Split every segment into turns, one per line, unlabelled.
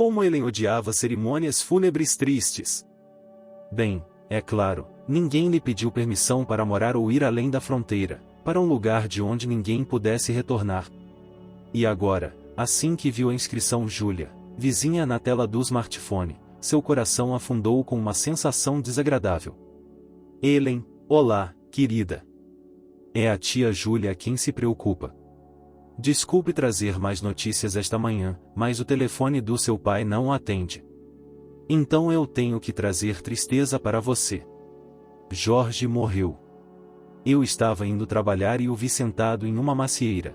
Como Ellen odiava cerimônias fúnebres tristes. Bem, é claro, ninguém lhe pediu permissão para morar ou ir além da fronteira, para um lugar de onde ninguém pudesse retornar. E agora, assim que viu a inscrição Júlia, vizinha na tela do smartphone, seu coração afundou com uma sensação desagradável. Ellen, olá, querida. É a tia Júlia quem se preocupa. Desculpe trazer mais notícias esta manhã, mas o telefone do seu pai não atende. Então eu tenho que trazer tristeza para você. Jorge morreu. Eu estava indo trabalhar e o vi sentado em uma macieira.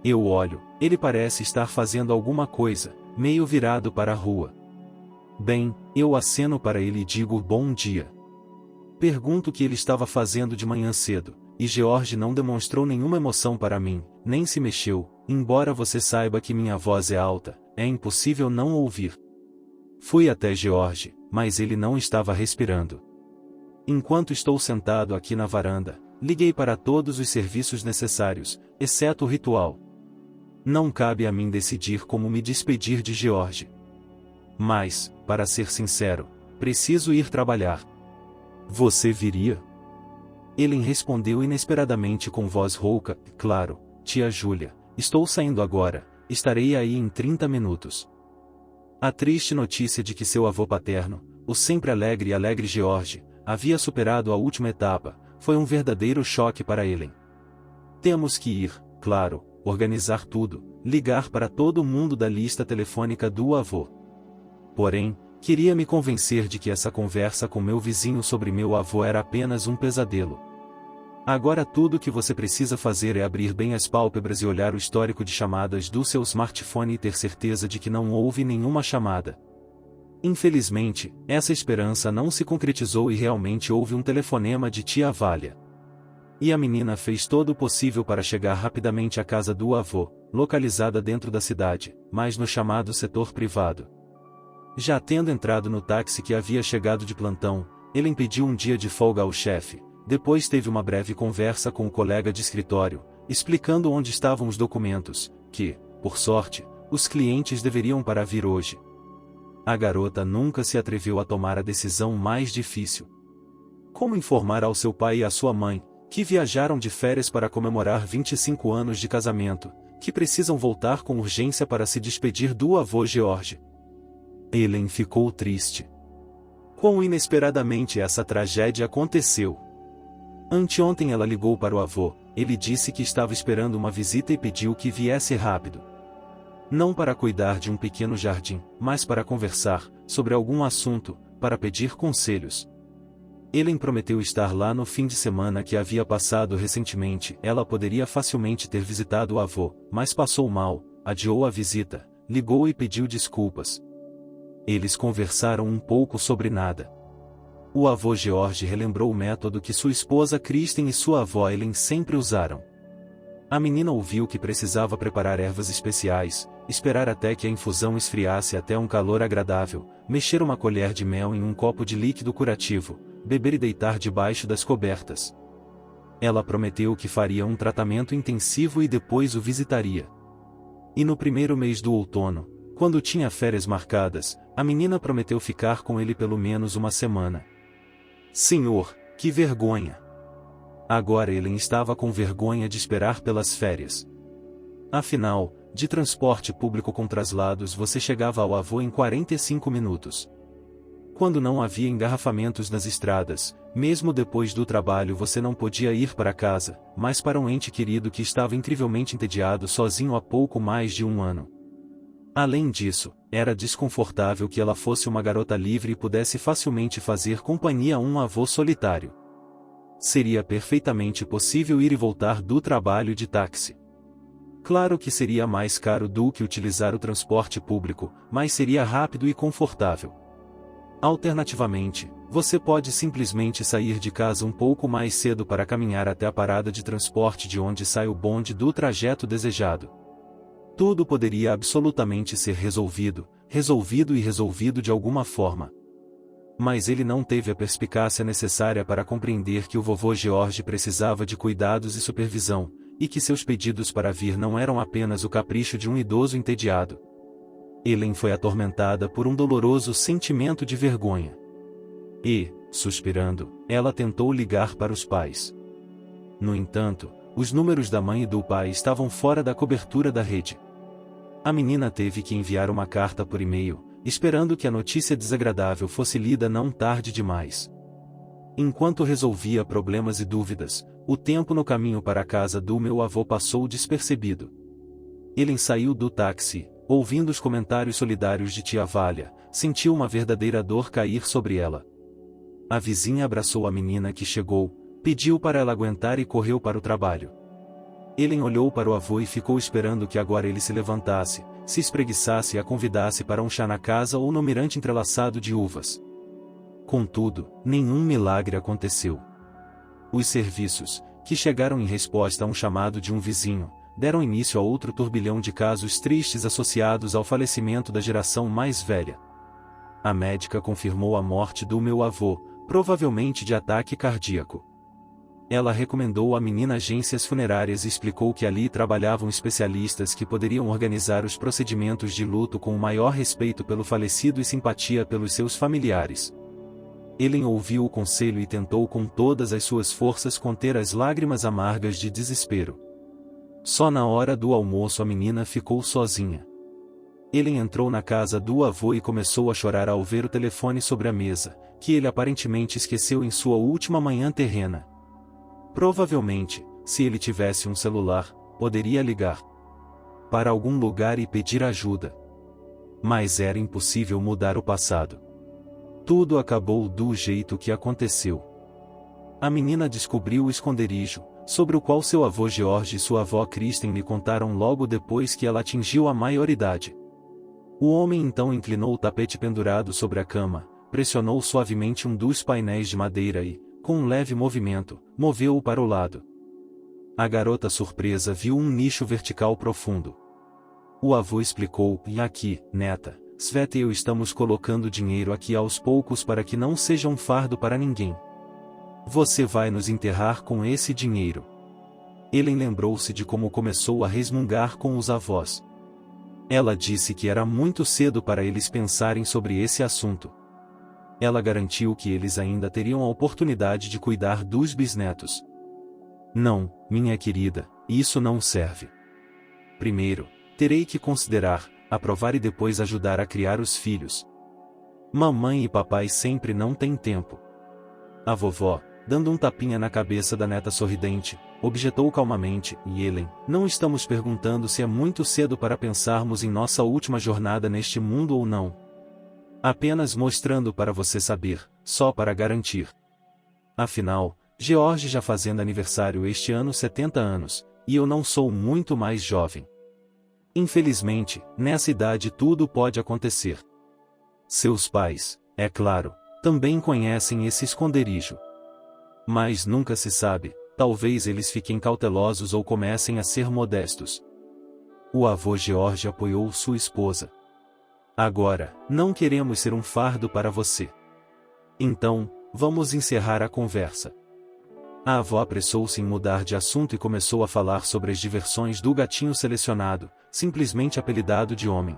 Eu olho, ele parece estar fazendo alguma coisa, meio virado para a rua. Bem, eu aceno para ele e digo bom dia. Pergunto o que ele estava fazendo de manhã cedo, e George não demonstrou nenhuma emoção para mim, nem se mexeu, embora você saiba que minha voz é alta, é impossível não ouvir. Fui até George, mas ele não estava respirando. Enquanto estou sentado aqui na varanda, liguei para todos os serviços necessários, exceto o ritual. Não cabe a mim decidir como me despedir de George. Mas, para ser sincero, preciso ir trabalhar. Você viria? Ellen respondeu inesperadamente com voz rouca, claro, tia Júlia, estou saindo agora, estarei aí em 30 minutos. A triste notícia de que seu avô paterno, o sempre alegre e alegre George, havia superado a última etapa, foi um verdadeiro choque para Ellen. Temos que ir, claro, organizar tudo, ligar para todo mundo da lista telefônica do avô. Porém, queria me convencer de que essa conversa com meu vizinho sobre meu avô era apenas um pesadelo. Agora tudo o que você precisa fazer é abrir bem as pálpebras e olhar o histórico de chamadas do seu smartphone e ter certeza de que não houve nenhuma chamada. Infelizmente, essa esperança não se concretizou e realmente houve um telefonema de tia Vália. E a menina fez todo o possível para chegar rapidamente à casa do avô, localizada dentro da cidade, mas no chamado setor privado. Já tendo entrado no táxi que havia chegado de plantão, ele pediu um dia de folga ao chefe, depois teve uma breve conversa com o colega de escritório, explicando onde estavam os documentos, que, por sorte, os clientes deveriam para vir hoje. A garota nunca se atreveu a tomar a decisão mais difícil. Como informar ao seu pai e à sua mãe, que viajaram de férias para comemorar 25 anos de casamento, que precisam voltar com urgência para se despedir do avô George? Ellen ficou triste. Quão inesperadamente essa tragédia aconteceu. Anteontem ela ligou para o avô, ele disse que estava esperando uma visita e pediu que viesse rápido. Não para cuidar de um pequeno jardim, mas para conversar, sobre algum assunto, para pedir conselhos. Ellen prometeu estar lá no fim de semana que havia passado recentemente, ela poderia facilmente ter visitado o avô, mas passou mal, adiou a visita, ligou e pediu desculpas. Eles conversaram um pouco sobre nada. O avô George relembrou o método que sua esposa Kristen e sua avó Ellen sempre usaram. A menina ouviu que precisava preparar ervas especiais, esperar até que a infusão esfriasse até um calor agradável, mexer uma colher de mel em um copo de líquido curativo, beber e deitar debaixo das cobertas. Ela prometeu que faria um tratamento intensivo e depois o visitaria. E no primeiro mês do outono, quando tinha férias marcadas, a menina prometeu ficar com ele pelo menos uma semana. Senhor, que vergonha! Agora Ellen estava com vergonha de esperar pelas férias. Afinal, de transporte público com traslados você chegava ao avô em 45 minutos. Quando não havia engarrafamentos nas estradas, mesmo depois do trabalho você não podia ir para casa, mas para um ente querido que estava incrivelmente entediado sozinho há pouco mais de um ano. Além disso, era desconfortável que ela fosse uma garota livre e pudesse facilmente fazer companhia a um avô solitário. Seria perfeitamente possível ir e voltar do trabalho de táxi. Claro que seria mais caro do que utilizar o transporte público, mas seria rápido e confortável. Alternativamente, você pode simplesmente sair de casa um pouco mais cedo para caminhar até a parada de transporte de onde sai o bonde do trajeto desejado. Tudo poderia absolutamente ser resolvido de alguma forma. Mas ele não teve a perspicácia necessária para compreender que o vovô George precisava de cuidados e supervisão, e que seus pedidos para vir não eram apenas o capricho de um idoso entediado. Ellen foi atormentada por um doloroso sentimento de vergonha. E, suspirando, ela tentou ligar para os pais. No entanto, os números da mãe e do pai estavam fora da cobertura da rede. A menina teve que enviar uma carta por e-mail, esperando que a notícia desagradável fosse lida não tarde demais. Enquanto resolvia problemas e dúvidas, o tempo no caminho para a casa do meu avô passou despercebido. Ellen saiu do táxi, ouvindo os comentários solidários de tia Vália, sentiu uma verdadeira dor cair sobre ela. A vizinha abraçou a menina que chegou, pediu para ela aguentar e correu para o trabalho. Ellen olhou para o avô e ficou esperando que agora ele se levantasse, se espreguiçasse e a convidasse para um chá na casa ou no mirante entrelaçado de uvas. Contudo, nenhum milagre aconteceu. Os serviços, que chegaram em resposta a um chamado de um vizinho, deram início a outro turbilhão de casos tristes associados ao falecimento da geração mais velha. A médica confirmou a morte do meu avô, provavelmente de ataque cardíaco. Ela recomendou à menina agências funerárias e explicou que ali trabalhavam especialistas que poderiam organizar os procedimentos de luto com o maior respeito pelo falecido e simpatia pelos seus familiares. Ellen ouviu o conselho e tentou com todas as suas forças conter as lágrimas amargas de desespero. Só na hora do almoço a menina ficou sozinha. Ellen entrou na casa do avô e começou a chorar ao ver o telefone sobre a mesa, que ele aparentemente esqueceu em sua última manhã terrena. Provavelmente, se ele tivesse um celular, poderia ligar para algum lugar e pedir ajuda. Mas era impossível mudar o passado. Tudo acabou do jeito que aconteceu. A menina descobriu o esconderijo, sobre o qual seu avô George e sua avó Kristen lhe contaram logo depois que ela atingiu a maioridade. O homem então inclinou o tapete pendurado sobre a cama, pressionou suavemente um dos painéis de madeira e, com um leve movimento, moveu-o para o lado. A garota surpresa viu um nicho vertical profundo. O avô explicou: "E aqui, neta, Sveta e eu estamos colocando dinheiro aqui aos poucos para que não seja um fardo para ninguém. Você vai nos enterrar com esse dinheiro." Ellen lembrou-se de como começou a resmungar com os avós. Ela disse que era muito cedo para eles pensarem sobre esse assunto. Ela garantiu que eles ainda teriam a oportunidade de cuidar dos bisnetos. "Não, minha querida, isso não serve. Primeiro, terei que considerar, aprovar e depois ajudar a criar os filhos. Mamãe e papai sempre não têm tempo." A vovó, dando um tapinha na cabeça da neta sorridente, objetou calmamente: "E Ellen, não estamos perguntando se é muito cedo para pensarmos em nossa última jornada neste mundo ou não. Apenas mostrando para você saber, só para garantir. Afinal, George já fazendo aniversário este ano 70 anos, e eu não sou muito mais jovem. Infelizmente, nessa idade tudo pode acontecer. Seus pais, é claro, também conhecem esse esconderijo. Mas nunca se sabe, talvez eles fiquem cautelosos ou comecem a ser modestos." O avô George apoiou sua esposa. "Agora, não queremos ser um fardo para você. Então, vamos encerrar a conversa." A avó apressou-se em mudar de assunto e começou a falar sobre as diversões do gatinho selecionado, simplesmente apelidado de Homem.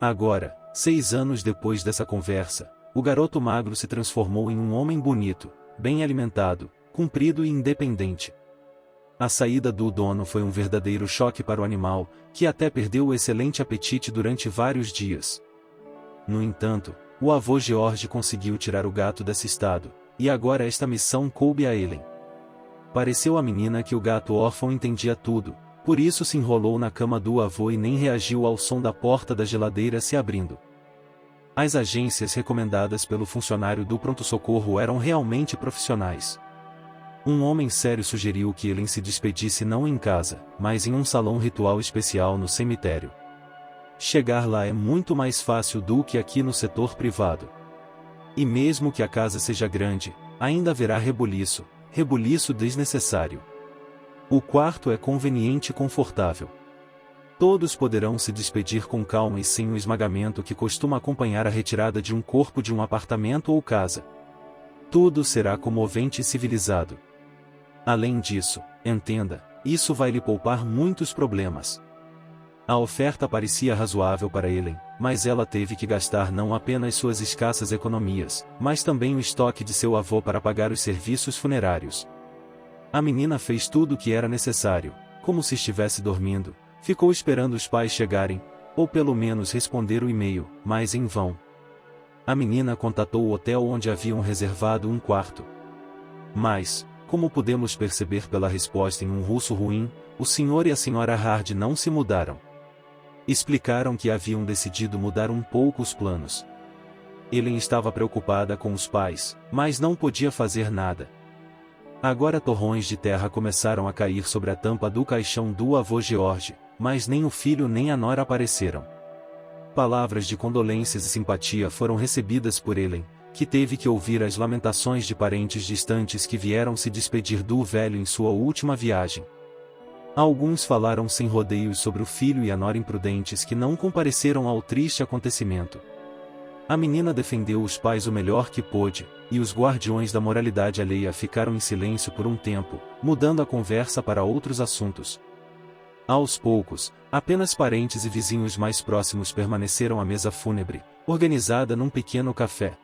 Agora, 6 anos depois dessa conversa, o garoto magro se transformou em um homem bonito, bem alimentado, comprido e independente. A saída do dono foi um verdadeiro choque para o animal, que até perdeu o excelente apetite durante vários dias. No entanto, o avô George conseguiu tirar o gato desse estado, e agora esta missão coube a Ellen. Pareceu à menina que o gato órfão entendia tudo, por isso se enrolou na cama do avô e nem reagiu ao som da porta da geladeira se abrindo. As agências recomendadas pelo funcionário do pronto-socorro eram realmente profissionais. Um homem sério sugeriu que Ellen se despedisse não em casa, mas em um salão ritual especial no cemitério. Chegar lá é muito mais fácil do que aqui no setor privado. E mesmo que a casa seja grande, ainda haverá rebuliço desnecessário. O quarto é conveniente e confortável. Todos poderão se despedir com calma e sem o esmagamento que costuma acompanhar a retirada de um corpo de um apartamento ou casa. Tudo será comovente e civilizado. Além disso, entenda, isso vai lhe poupar muitos problemas. A oferta parecia razoável para Ellen, mas ela teve que gastar não apenas suas escassas economias, mas também o estoque de seu avô para pagar os serviços funerários. A menina fez tudo o que era necessário, como se estivesse dormindo, ficou esperando os pais chegarem, ou pelo menos responder o e-mail, mas em vão. A menina contatou o hotel onde haviam reservado um quarto. Mas, como podemos perceber pela resposta em um russo ruim, o senhor e a senhora Hard não se mudaram. Explicaram que haviam decidido mudar um pouco os planos. Ellen estava preocupada com os pais, mas não podia fazer nada. Agora torrões de terra começaram a cair sobre a tampa do caixão do avô George, mas nem o filho nem a nora apareceram. Palavras de condolências e simpatia foram recebidas por Ellen, que teve que ouvir as lamentações de parentes distantes que vieram se despedir do velho em sua última viagem. Alguns falaram sem rodeios sobre o filho e a nora imprudentes que não compareceram ao triste acontecimento. A menina defendeu os pais o melhor que pôde, e os guardiões da moralidade alheia ficaram em silêncio por um tempo, mudando a conversa para outros assuntos. Aos poucos, apenas parentes e vizinhos mais próximos permaneceram à mesa fúnebre, organizada num pequeno café.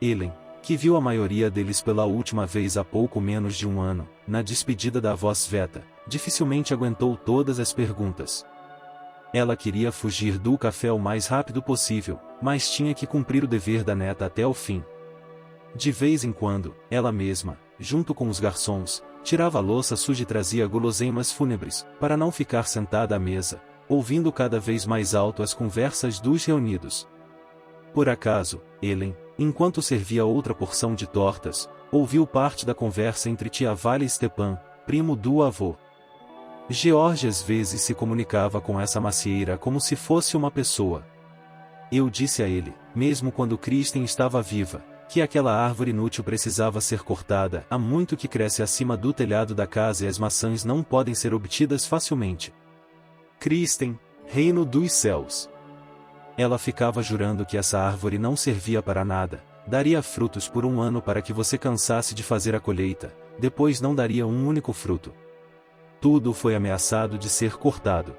Ellen, que viu a maioria deles pela última vez há pouco menos de um ano, na despedida da avó Sveta, dificilmente aguentou todas as perguntas. Ela queria fugir do café o mais rápido possível, mas tinha que cumprir o dever da neta até o fim. De vez em quando, ela mesma, junto com os garçons, tirava a louça suja e trazia guloseimas fúnebres, para não ficar sentada à mesa, ouvindo cada vez mais alto as conversas dos reunidos. Por acaso, Ellen, enquanto servia outra porção de tortas, ouviu parte da conversa entre tia Valia e Stepan, primo do avô. George às vezes se comunicava com essa macieira como se fosse uma pessoa. Eu disse a ele, mesmo quando Kristen estava viva, que aquela árvore inútil precisava ser cortada, há muito que cresce acima do telhado da casa e as maçãs não podem ser obtidas facilmente. Kristen, reino dos céus. Ela ficava jurando que essa árvore não servia para nada, daria frutos por um ano para que você cansasse de fazer a colheita, depois não daria um único fruto. Tudo foi ameaçado de ser cortado.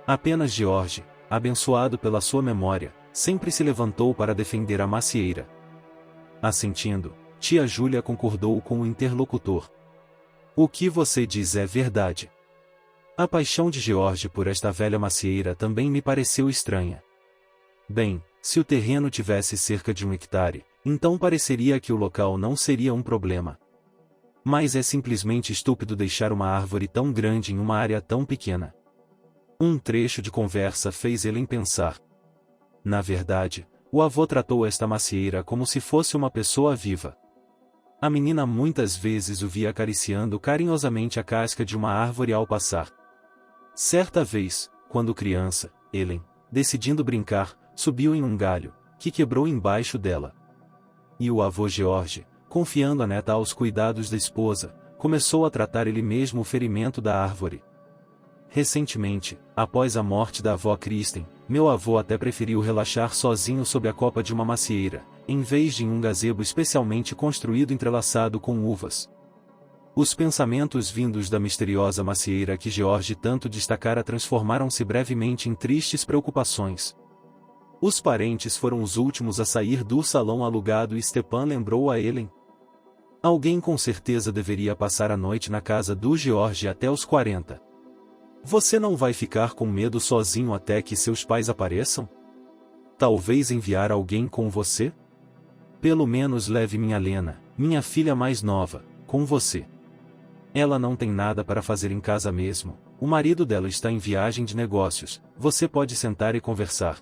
Apenas George, abençoado pela sua memória, sempre se levantou para defender a macieira. Assentindo, tia Júlia concordou com o interlocutor. O que você diz é verdade. A paixão de George por esta velha macieira também me pareceu estranha. Bem, se o terreno tivesse cerca de 1 hectare, então pareceria que o local não seria um problema. Mas é simplesmente estúpido deixar uma árvore tão grande em uma área tão pequena. Um trecho de conversa fez Ellen pensar. Na verdade, o avô tratou esta macieira como se fosse uma pessoa viva. A menina muitas vezes o via acariciando carinhosamente a casca de uma árvore ao passar. Certa vez, quando criança, Ellen, decidindo brincar, subiu em um galho, que quebrou embaixo dela. E o avô George, confiando a neta aos cuidados da esposa, começou a tratar ele mesmo o ferimento da árvore. Recentemente, após a morte da avó Kristen, meu avô até preferiu relaxar sozinho sob a copa de uma macieira, em vez de em um gazebo especialmente construído entrelaçado com uvas. Os pensamentos vindos da misteriosa macieira que George tanto destacara transformaram-se brevemente em tristes preocupações. Os parentes foram os últimos a sair do salão alugado e Stepan lembrou a Ellen. Alguém com certeza deveria passar a noite na casa do George até os 40. Você não vai ficar com medo sozinho até que seus pais apareçam? Talvez enviar alguém com você? Pelo menos leve minha Lena, minha filha mais nova, com você. Ela não tem nada para fazer em casa mesmo, o marido dela está em viagem de negócios, você pode sentar e conversar.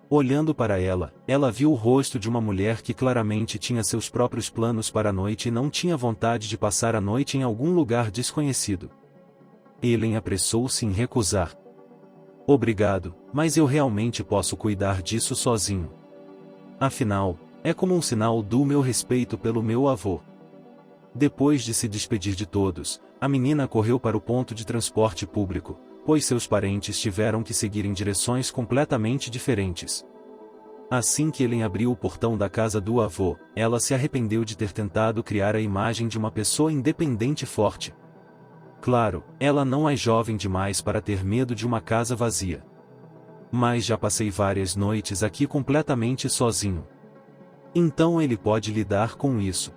Olhando para ela, ela viu o rosto de uma mulher que claramente tinha seus próprios planos para a noite e não tinha vontade de passar a noite em algum lugar desconhecido. Ellen apressou-se em recusar. Obrigado, mas eu realmente posso cuidar disso sozinho. Afinal, é como um sinal do meu respeito pelo meu avô. Depois de se despedir de todos, a menina correu para o ponto de transporte público, pois seus parentes tiveram que seguir em direções completamente diferentes. Assim que Ellen abriu o portão da casa do avô, ela se arrependeu de ter tentado criar a imagem de uma pessoa independente e forte. Claro, ela não é jovem demais para ter medo de uma casa vazia. Mas já passei várias noites aqui completamente sozinho. Então ele pode lidar com isso.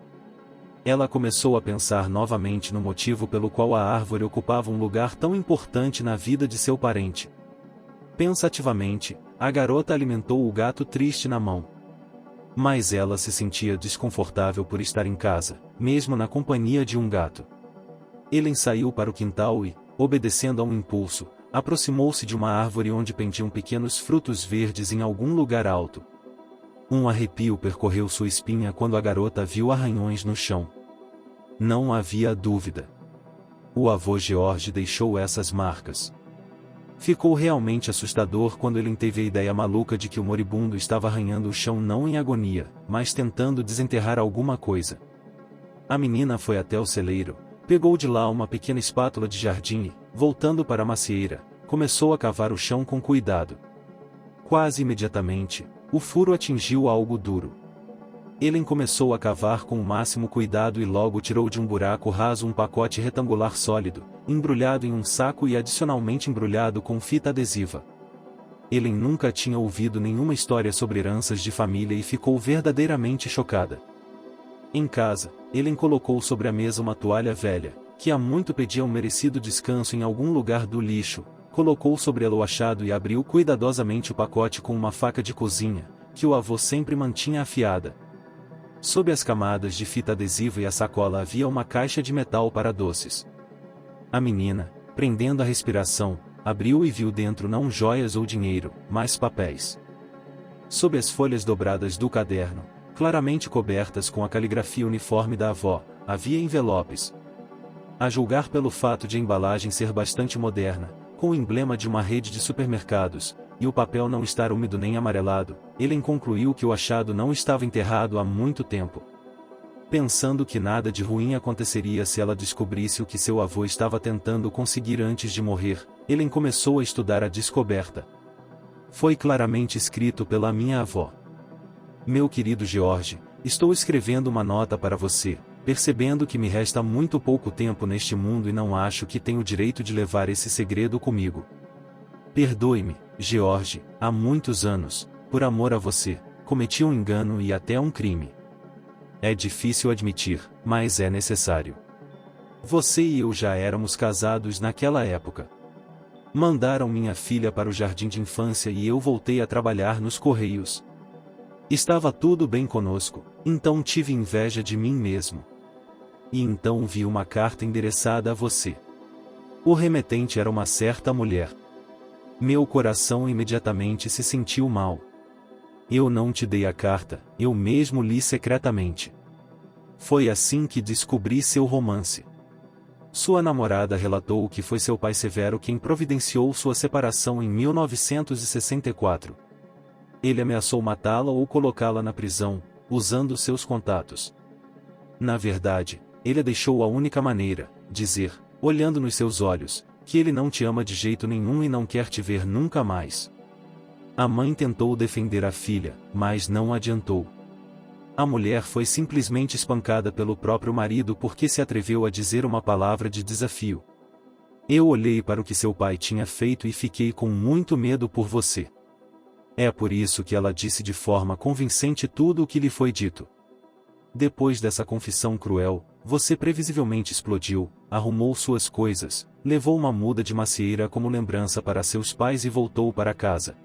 Ela começou a pensar novamente no motivo pelo qual a árvore ocupava um lugar tão importante na vida de seu parente. Pensativamente, a garota alimentou o gato triste na mão. Mas ela se sentia desconfortável por estar em casa, mesmo na companhia de um gato. Ellen saiu para o quintal e, obedecendo a um impulso, aproximou-se de uma árvore onde pendiam pequenos frutos verdes em algum lugar alto. Um arrepio percorreu sua espinha quando a garota viu arranhões no chão. Não havia dúvida. O avô George deixou essas marcas. Ficou realmente assustador quando ele teve a ideia maluca de que o moribundo estava arranhando o chão não em agonia, mas tentando desenterrar alguma coisa. A menina foi até o celeiro, pegou de lá uma pequena espátula de jardim e, voltando para a macieira, começou a cavar o chão com cuidado. Quase imediatamente, o furo atingiu algo duro. Ellen começou a cavar com o máximo cuidado e logo tirou de um buraco raso um pacote retangular sólido, embrulhado em um saco e adicionalmente embrulhado com fita adesiva. Ellen nunca tinha ouvido nenhuma história sobre heranças de família e ficou verdadeiramente chocada. Em casa, Ellen colocou sobre a mesa uma toalha velha, que há muito pedia um merecido descanso em algum lugar do lixo, colocou sobre ela o achado e abriu cuidadosamente o pacote com uma faca de cozinha, que o avô sempre mantinha afiada. Sob as camadas de fita adesiva e a sacola havia uma caixa de metal para doces. A menina, prendendo a respiração, abriu e viu dentro não joias ou dinheiro, mas papéis. Sob as folhas dobradas do caderno, claramente cobertas com a caligrafia uniforme da avó, havia envelopes. A julgar pelo fato de a embalagem ser bastante moderna, com o emblema de uma rede de supermercados, e o papel não estar úmido nem amarelado, Ellen concluiu que o achado não estava enterrado há muito tempo. Pensando que nada de ruim aconteceria se ela descobrisse o que seu avô estava tentando conseguir antes de morrer, Ellen começou a estudar a descoberta. Foi claramente escrito pela minha avó. Meu querido George, estou escrevendo uma nota para você, percebendo que me resta muito pouco tempo neste mundo e não acho que tenho o direito de levar esse segredo comigo. Perdoe-me, George, há muitos anos, por amor a você, cometi um engano e até um crime. É difícil admitir, mas é necessário. Você e eu já éramos casados naquela época. Mandaram minha filha para o jardim de infância e eu voltei a trabalhar nos Correios. Estava tudo bem conosco, então tive inveja de mim mesmo. E então vi uma carta endereçada a você. O remetente era uma certa mulher. Meu coração imediatamente se sentiu mal. Eu não te dei a carta, eu mesmo li secretamente. Foi assim que descobri seu romance. Sua namorada relatou que foi seu pai Severo quem providenciou sua separação em 1964. Ele ameaçou matá-la ou colocá-la na prisão, usando seus contatos. Na verdade, ele a deixou a única maneira, dizer, olhando nos seus olhos, que ele não te ama de jeito nenhum e não quer te ver nunca mais. A mãe tentou defender a filha, mas não adiantou. A mulher foi simplesmente espancada pelo próprio marido porque se atreveu a dizer uma palavra de desafio. Eu olhei para o que seu pai tinha feito e fiquei com muito medo por você. É por isso que ela disse de forma convincente tudo o que lhe foi dito. Depois dessa confissão cruel, você previsivelmente explodiu, arrumou suas coisas, levou uma muda de macieira como lembrança para seus pais e voltou para casa.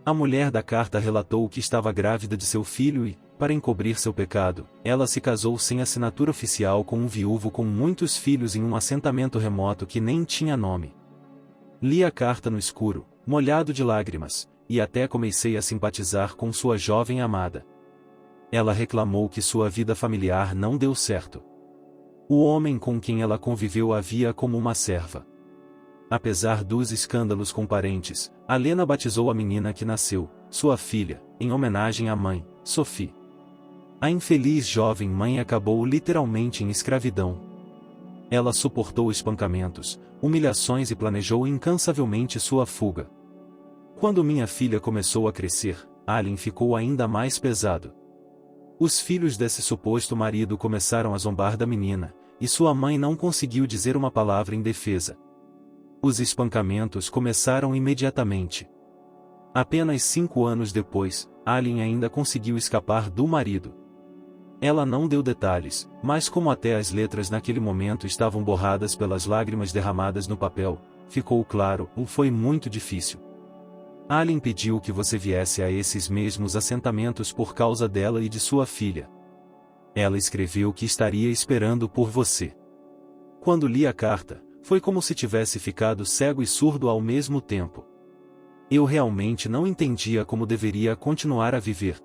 A mulher da carta relatou que estava grávida de seu filho e, para encobrir seu pecado, ela se casou sem assinatura oficial com um viúvo com muitos filhos em um assentamento remoto que nem tinha nome. Li a carta no escuro, molhado de lágrimas, e até comecei a simpatizar com sua jovem amada. Ela reclamou que sua vida familiar não deu certo. O homem com quem ela conviveu a via como uma serva. Apesar dos escândalos com parentes, Alena batizou a menina que nasceu, sua filha, em homenagem à mãe, Sophie. A infeliz jovem mãe acabou literalmente em escravidão. Ela suportou espancamentos, humilhações e planejou incansavelmente sua fuga. Quando minha filha começou a crescer, Allen ficou ainda mais pesado. Os filhos desse suposto marido começaram a zombar da menina, e sua mãe não conseguiu dizer uma palavra em defesa. Os espancamentos começaram imediatamente. Apenas 5 anos depois, Allen ainda conseguiu escapar do marido. Ela não deu detalhes, mas como até as letras naquele momento estavam borradas pelas lágrimas derramadas no papel, ficou claro, foi muito difícil. Allen pediu que você viesse a esses mesmos assentamentos por causa dela e de sua filha. Ela escreveu que estaria esperando por você. Quando li a carta, foi como se tivesse ficado cego e surdo ao mesmo tempo. Eu realmente não entendia como deveria continuar a viver.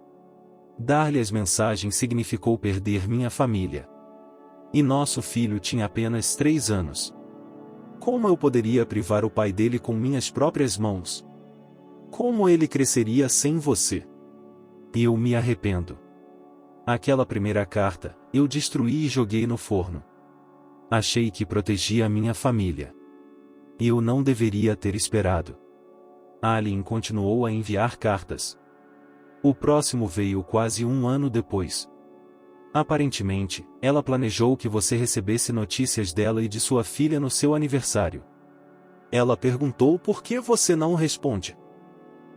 Dar-lhe as mensagens significou perder minha família. E nosso filho tinha apenas 3 anos. Como eu poderia privar o pai dele com minhas próprias mãos? Como ele cresceria sem você? Eu me arrependo. Aquela primeira carta, eu destruí e joguei no forno. Achei que protegia a minha família. Eu não deveria ter esperado. Allen continuou a enviar cartas. O próximo veio quase 1 ano depois. Aparentemente, ela planejou que você recebesse notícias dela e de sua filha no seu aniversário. Ela perguntou por que você não responde.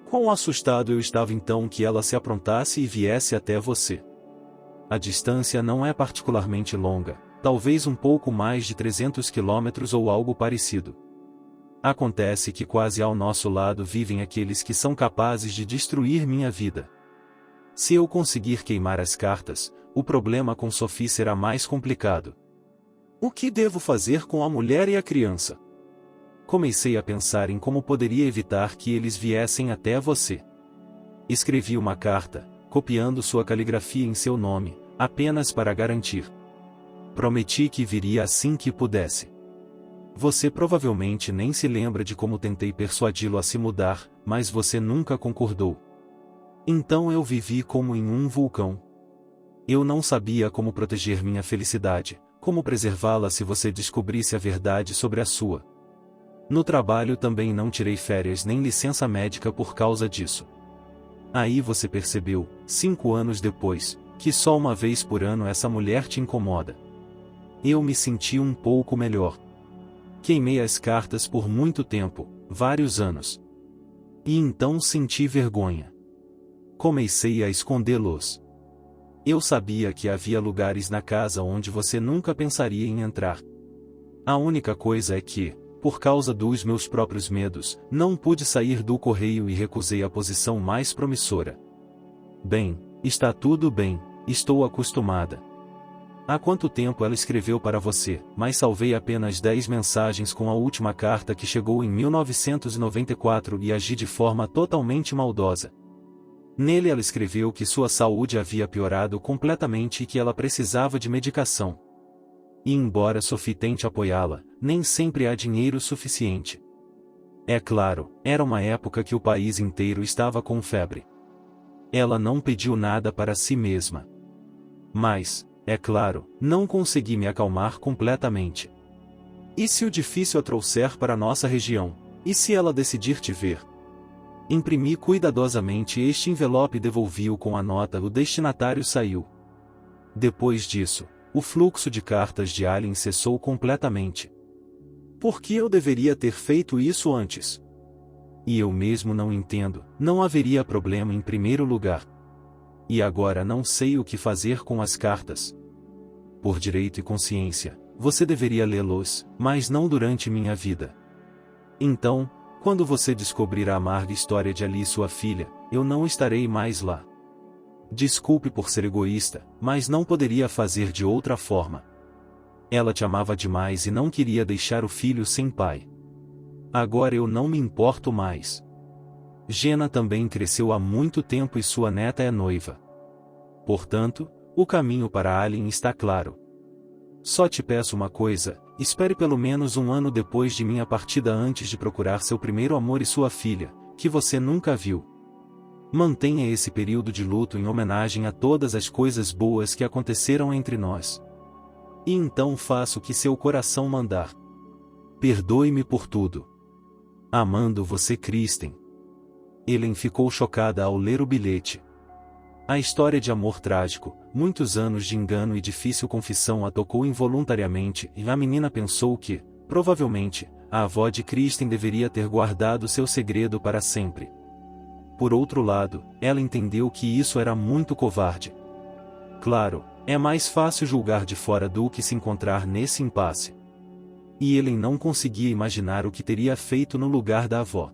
Quão assustado eu estava então que ela se aprontasse e viesse até você. A distância não é particularmente longa, talvez um pouco mais de 300 quilômetros ou algo parecido. Acontece que quase ao nosso lado vivem aqueles que são capazes de destruir minha vida. Se eu conseguir queimar as cartas, o problema com Sophie será mais complicado. O que devo fazer com a mulher e a criança? Comecei a pensar em como poderia evitar que eles viessem até você. Escrevi uma carta, copiando sua caligrafia em seu nome, apenas para garantir. Prometi que viria assim que pudesse. Você provavelmente nem se lembra de como tentei persuadi-lo a se mudar, mas você nunca concordou. Então eu vivi como em um vulcão. Eu não sabia como proteger minha felicidade, como preservá-la se você descobrisse a verdade sobre a sua. No trabalho também não tirei férias nem licença médica por causa disso. Aí você percebeu, 5 anos depois, que só uma vez por ano essa mulher te incomoda. Eu me senti um pouco melhor. Queimei as cartas por muito tempo, vários anos. E então senti vergonha. Comecei a escondê-los. Eu sabia que havia lugares na casa onde você nunca pensaria em entrar. A única coisa é que, por causa dos meus próprios medos, não pude sair do correio e recusei a posição mais promissora. Bem, está tudo bem, estou acostumada. Há quanto tempo ela escreveu para você, mas salvei apenas 10 mensagens com a última carta que chegou em 1994 e agi de forma totalmente maldosa. Nele ela escreveu que sua saúde havia piorado completamente e que ela precisava de medicação. E embora Sophie tente apoiá-la, nem sempre há dinheiro suficiente. É claro, era uma época que o país inteiro estava com febre. Ela não pediu nada para si mesma. Mas, é claro, não consegui me acalmar completamente. E se o difícil a trouxer para nossa região? E se ela decidir te ver? Imprimi cuidadosamente este envelope e devolvi-o com a nota. O destinatário saiu. Depois disso, o fluxo de cartas de Allen cessou completamente. Por que eu deveria ter feito isso antes? E eu mesmo não entendo, não haveria problema em primeiro lugar. E agora não sei o que fazer com as cartas. Por direito e consciência, você deveria lê-los, mas não durante minha vida. Então, quando você descobrir a amarga história de Ali, sua filha, eu não estarei mais lá. Desculpe por ser egoísta, mas não poderia fazer de outra forma. Ela te amava demais e não queria deixar o filho sem pai. Agora eu não me importo mais. Jenna também cresceu há muito tempo e sua neta é noiva. Portanto, o caminho para Allen está claro. Só te peço uma coisa, espere pelo menos 1 ano depois de minha partida antes de procurar seu primeiro amor e sua filha, que você nunca viu. Mantenha esse período de luto em homenagem a todas as coisas boas que aconteceram entre nós. E então faça o que seu coração mandar. Perdoe-me por tudo. Amando você, Kristen. Ellen ficou chocada ao ler o bilhete. A história de amor trágico, muitos anos de engano e difícil confissão a tocou involuntariamente e a menina pensou que, provavelmente, a avó de Kristen deveria ter guardado seu segredo para sempre. Por outro lado, ela entendeu que isso era muito covarde. Claro, é mais fácil julgar de fora do que se encontrar nesse impasse. E Ellen não conseguia imaginar o que teria feito no lugar da avó.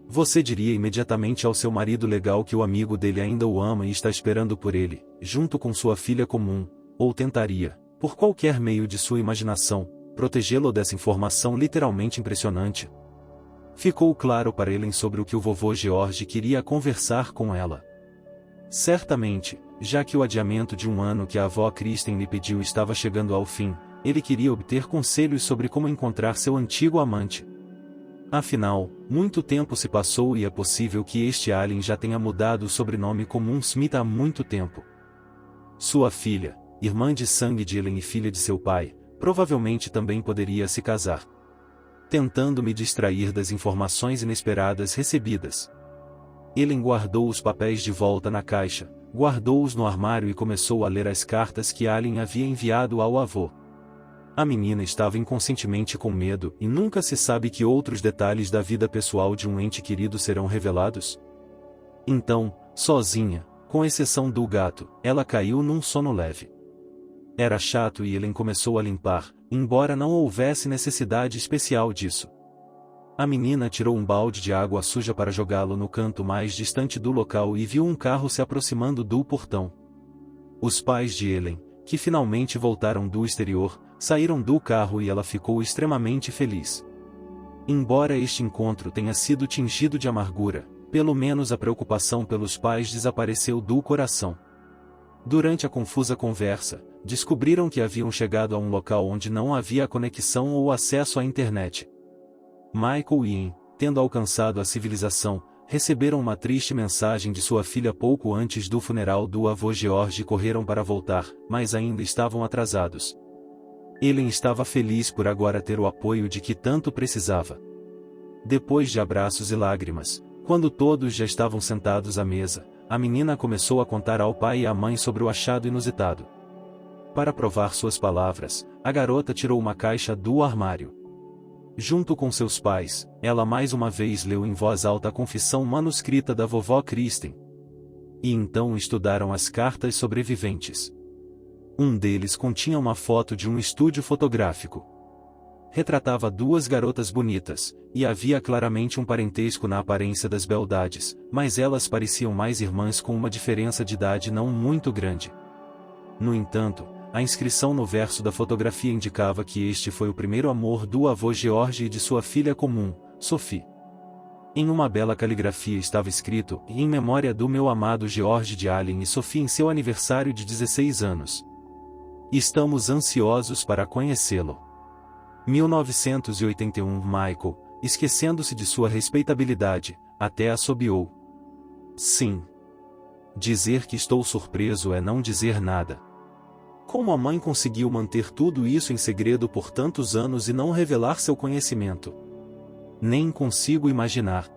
Você diria imediatamente ao seu marido legal que o amigo dele ainda o ama e está esperando por ele, junto com sua filha comum, ou tentaria, por qualquer meio de sua imaginação, protegê-lo dessa informação literalmente impressionante? Ficou claro para Ellen sobre o que o vovô George queria conversar com ela. Certamente, já que o adiamento de um ano que a avó Kristen lhe pediu estava chegando ao fim, ele queria obter conselhos sobre como encontrar seu antigo amante. Afinal, muito tempo se passou e é possível que este alien já tenha mudado o sobrenome comum Smith há muito tempo. Sua filha, irmã de sangue de Ellen e filha de seu pai, provavelmente também poderia se casar. Tentando me distrair das informações inesperadas recebidas. Ellen guardou os papéis de volta na caixa, guardou-os no armário e começou a ler as cartas que Allen havia enviado ao avô. A menina estava inconscientemente com medo e nunca se sabe que outros detalhes da vida pessoal de um ente querido serão revelados. Então, sozinha, com exceção do gato, ela caiu num sono leve. Era chato e Ellen começou a limpar, embora não houvesse necessidade especial disso. A menina tirou um balde de água suja para jogá-lo no canto mais distante do local e viu um carro se aproximando do portão. Os pais de Ellen, que finalmente voltaram do exterior, saíram do carro e ela ficou extremamente feliz. Embora este encontro tenha sido tingido de amargura, pelo menos a preocupação pelos pais desapareceu do coração. Durante a confusa conversa, descobriram que haviam chegado a um local onde não havia conexão ou acesso à internet. Michael e Ian, tendo alcançado a civilização, receberam uma triste mensagem de sua filha pouco antes do funeral do avô George e correram para voltar, mas ainda estavam atrasados. Ellen estava feliz por agora ter o apoio de que tanto precisava. Depois de abraços e lágrimas, quando todos já estavam sentados à mesa, a menina começou a contar ao pai e à mãe sobre o achado inusitado. Para provar suas palavras, a garota tirou uma caixa do armário. Junto com seus pais, ela mais uma vez leu em voz alta a confissão manuscrita da vovó Kristen. E então estudaram as cartas sobreviventes. Um deles continha uma foto de um estúdio fotográfico. Retratava duas garotas bonitas, e havia claramente um parentesco na aparência das beldades, mas elas pareciam mais irmãs com uma diferença de idade não muito grande. No entanto, a inscrição no verso da fotografia indicava que este foi o primeiro amor do avô George e de sua filha comum, Sophie. Em uma bela caligrafia estava escrito, em memória do meu amado George de Allen e Sophie em seu aniversário de 16 anos. Estamos ansiosos para conhecê-lo. 1981 Michael, esquecendo-se de sua respeitabilidade, até assobiou. Sim. Dizer que estou surpreso é não dizer nada. Como a mãe conseguiu manter tudo isso em segredo por tantos anos e não revelar seu conhecimento? Nem consigo imaginar.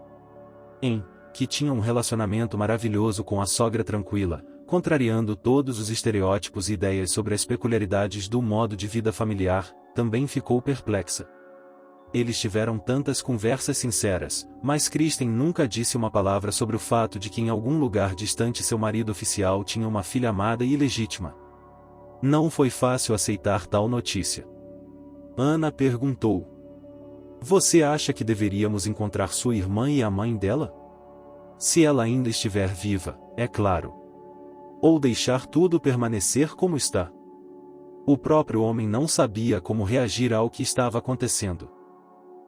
Que tinha um relacionamento maravilhoso com a sogra tranquila, contrariando todos os estereótipos e ideias sobre as peculiaridades do modo de vida familiar, também ficou perplexa. Eles tiveram tantas conversas sinceras, mas Kristen nunca disse uma palavra sobre o fato de que em algum lugar distante seu marido oficial tinha uma filha amada e ilegítima. Não foi fácil aceitar tal notícia. Ana perguntou. Você acha que deveríamos encontrar sua irmã e a mãe dela? Se ela ainda estiver viva, é claro. Ou deixar tudo permanecer como está. O próprio homem não sabia como reagir ao que estava acontecendo.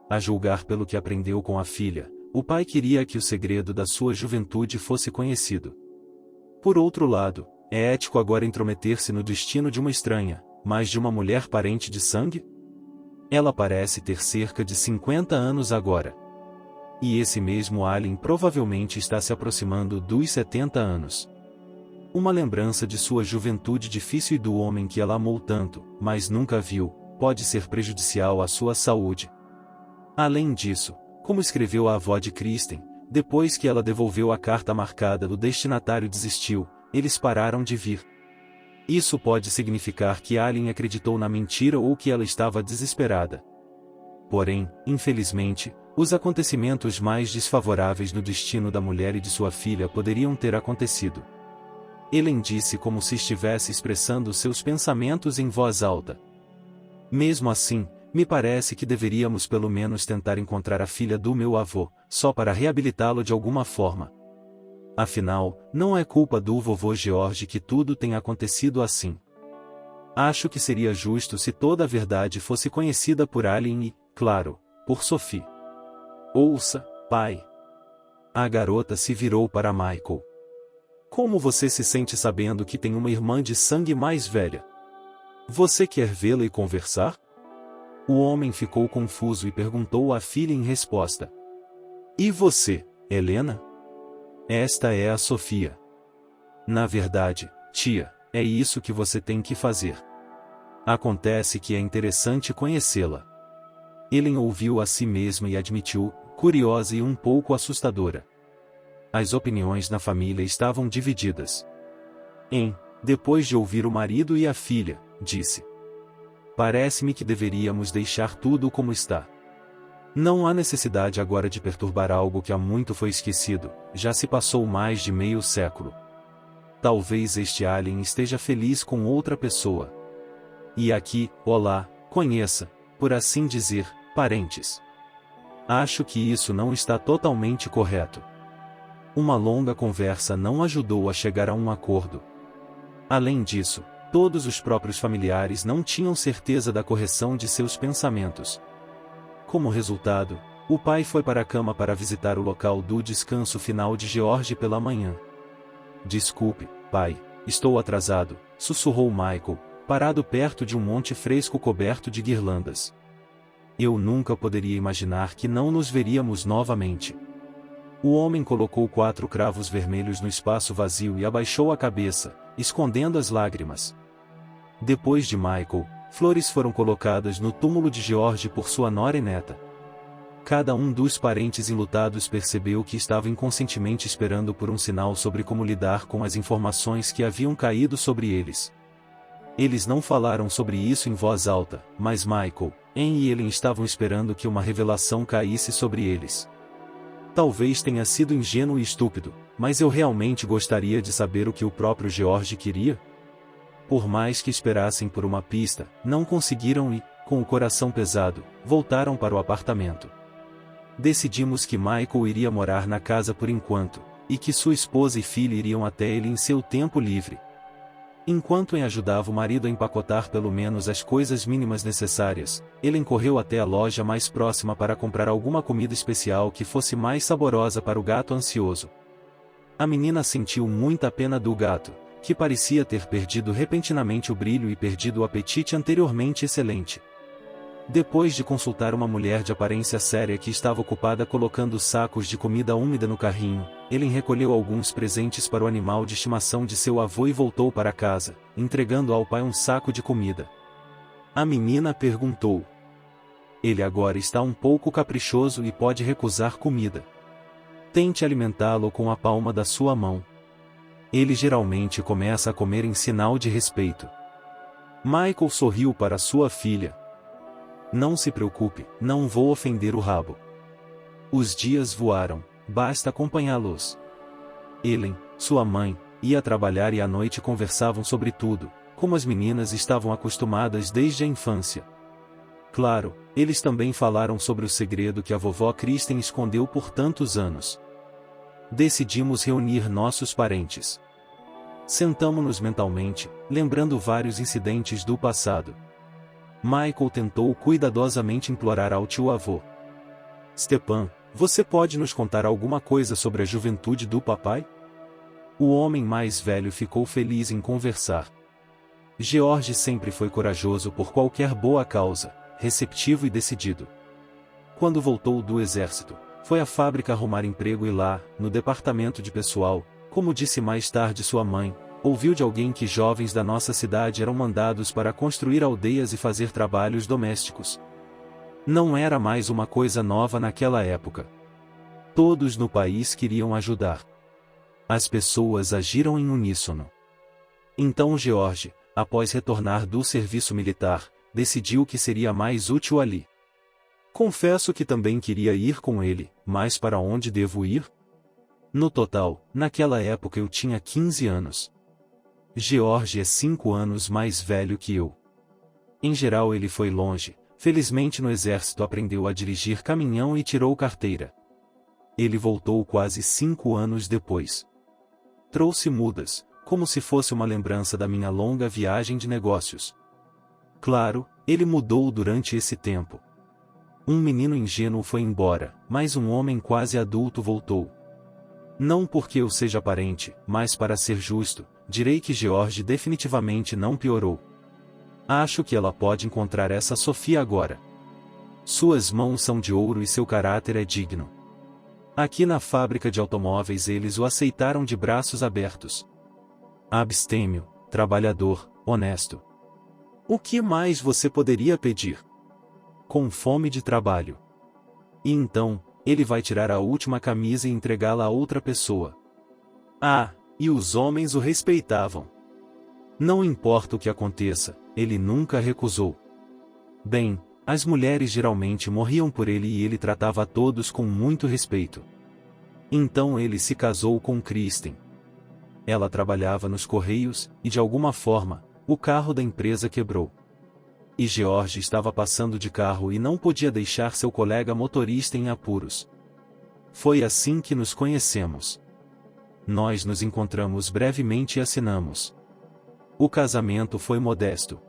A julgar pelo que aprendeu com a filha, o pai queria que o segredo da sua juventude fosse conhecido. Por outro lado, é ético agora intrometer-se no destino de uma estranha, mas de uma mulher parente de sangue? Ela parece ter cerca de 50 anos agora. E esse mesmo alien provavelmente está se aproximando dos 70 anos. Uma lembrança de sua juventude difícil e do homem que ela amou tanto, mas nunca viu, pode ser prejudicial à sua saúde. Além disso, como escreveu a avó de Kristen, depois que ela devolveu a carta marcada, o destinatário desistiu, eles pararam de vir. Isso pode significar que Alien acreditou na mentira ou que ela estava desesperada. Porém, infelizmente, os acontecimentos mais desfavoráveis no destino da mulher e de sua filha poderiam ter acontecido. Ellen disse como se estivesse expressando seus pensamentos em voz alta. Mesmo assim, me parece que deveríamos pelo menos tentar encontrar a filha do meu avô, só para reabilitá-lo de alguma forma. Afinal, não é culpa do vovô George que tudo tenha acontecido assim. Acho que seria justo se toda a verdade fosse conhecida por Alien e, claro, por Sophie. Ouça, pai. A garota se virou para Michael. Como você se sente sabendo que tem uma irmã de sangue mais velha? Você quer vê-la e conversar? O homem ficou confuso e perguntou à filha em resposta. E você, Helena? Esta é a Sofia. Na verdade, tia, é isso que você tem que fazer. Acontece que é interessante conhecê-la. Ellen ouviu a si mesma e admitiu, curiosa e um pouco assustadora. As opiniões na família estavam divididas. Depois de ouvir o marido e a filha, disse. Parece-me que deveríamos deixar tudo como está. Não há necessidade agora de perturbar algo que há muito foi esquecido, já se passou mais de meio século. Talvez este alien esteja feliz com outra pessoa. E aqui, olá, conheça, por assim dizer, parentes. Acho que isso não está totalmente correto. Uma longa conversa não ajudou a chegar a um acordo. Além disso, todos os próprios familiares não tinham certeza da correção de seus pensamentos. Como resultado, o pai foi para a cama para visitar o local do descanso final de George pela manhã. Desculpe, pai, estou atrasado, sussurrou Michael, parado perto de um monte fresco coberto de guirlandas. Eu nunca poderia imaginar que não nos veríamos novamente. O homem colocou 4 cravos vermelhos no espaço vazio e abaixou a cabeça, escondendo as lágrimas. Depois de Michael, flores foram colocadas no túmulo de George por sua nora e neta. Cada um dos parentes enlutados percebeu que estava inconscientemente esperando por um sinal sobre como lidar com as informações que haviam caído sobre eles. Eles não falaram sobre isso em voz alta, mas Michael, Anne e Ellen estavam esperando que uma revelação caísse sobre eles. Talvez tenha sido ingênuo e estúpido, mas eu realmente gostaria de saber o que o próprio George queria. Por mais que esperassem por uma pista, não conseguiram e, com o coração pesado, voltaram para o apartamento. Decidimos que Michael iria morar na casa por enquanto, e que sua esposa e filha iriam até ele em seu tempo livre. Enquanto Anne ajudava o marido a empacotar pelo menos as coisas mínimas necessárias, Ellen correu até a loja mais próxima para comprar alguma comida especial que fosse mais saborosa para o gato ansioso. A menina sentiu muita pena do gato, que parecia ter perdido repentinamente o brilho e perdido o apetite anteriormente excelente. Depois de consultar uma mulher de aparência séria que estava ocupada colocando sacos de comida úmida no carrinho, Ellen recolheu alguns presentes para o animal de estimação de seu avô e voltou para casa, entregando ao pai um saco de comida. A menina perguntou. Ele agora está um pouco caprichoso e pode recusar comida. Tente alimentá-lo com a palma da sua mão. Ele geralmente começa a comer em sinal de respeito. Michael sorriu para sua filha. Não se preocupe, não vou ofender o rabo. Os dias voaram, basta acompanhá-los. Ellen, sua mãe, ia trabalhar e à noite conversavam sobre tudo, como as meninas estavam acostumadas desde a infância. Claro, eles também falaram sobre o segredo que a vovó Kristen escondeu por tantos anos. Decidimos reunir nossos parentes. Sentamo-nos mentalmente, lembrando vários incidentes do passado. Michael tentou cuidadosamente implorar ao tio-avô. Stepan, você pode nos contar alguma coisa sobre a juventude do papai? O homem mais velho ficou feliz em conversar. George sempre foi corajoso por qualquer boa causa, receptivo e decidido. Quando voltou do exército, foi à fábrica arrumar emprego e lá, no departamento de pessoal, como disse mais tarde sua mãe, ouviu de alguém que jovens da nossa cidade eram mandados para construir aldeias e fazer trabalhos domésticos. Não era mais uma coisa nova naquela época. Todos no país queriam ajudar. As pessoas agiram em uníssono. Então George, após retornar do serviço militar, decidiu que seria mais útil ali. Confesso que também queria ir com ele, mas para onde devo ir? No total, naquela época eu tinha 15 anos. George é 5 anos mais velho que eu. Em geral ele foi longe, felizmente no exército aprendeu a dirigir caminhão e tirou carteira. Ele voltou quase 5 anos depois. Trouxe mudas, como se fosse uma lembrança da minha longa viagem de negócios. Claro, ele mudou durante esse tempo. Um menino ingênuo foi embora, mas um homem quase adulto voltou. Não porque eu seja parente, mas para ser justo, direi que George definitivamente não piorou. Acho que ela pode encontrar essa Sofia agora. Suas mãos são de ouro e seu caráter é digno. Aqui na fábrica de automóveis eles o aceitaram de braços abertos. Abstêmio, trabalhador, honesto. O que mais você poderia pedir? Com fome de trabalho. E então, ele vai tirar a última camisa e entregá-la a outra pessoa. Ah, e os homens o respeitavam. Não importa o que aconteça, ele nunca recusou. Bem, as mulheres geralmente morriam por ele e ele tratava a todos com muito respeito. Então ele se casou com Kristen. Ela trabalhava nos correios, e de alguma forma, o carro da empresa quebrou. E George estava passando de carro e não podia deixar seu colega motorista em apuros. Foi assim que nos conhecemos. Nós nos encontramos brevemente e assinamos. O casamento foi modesto.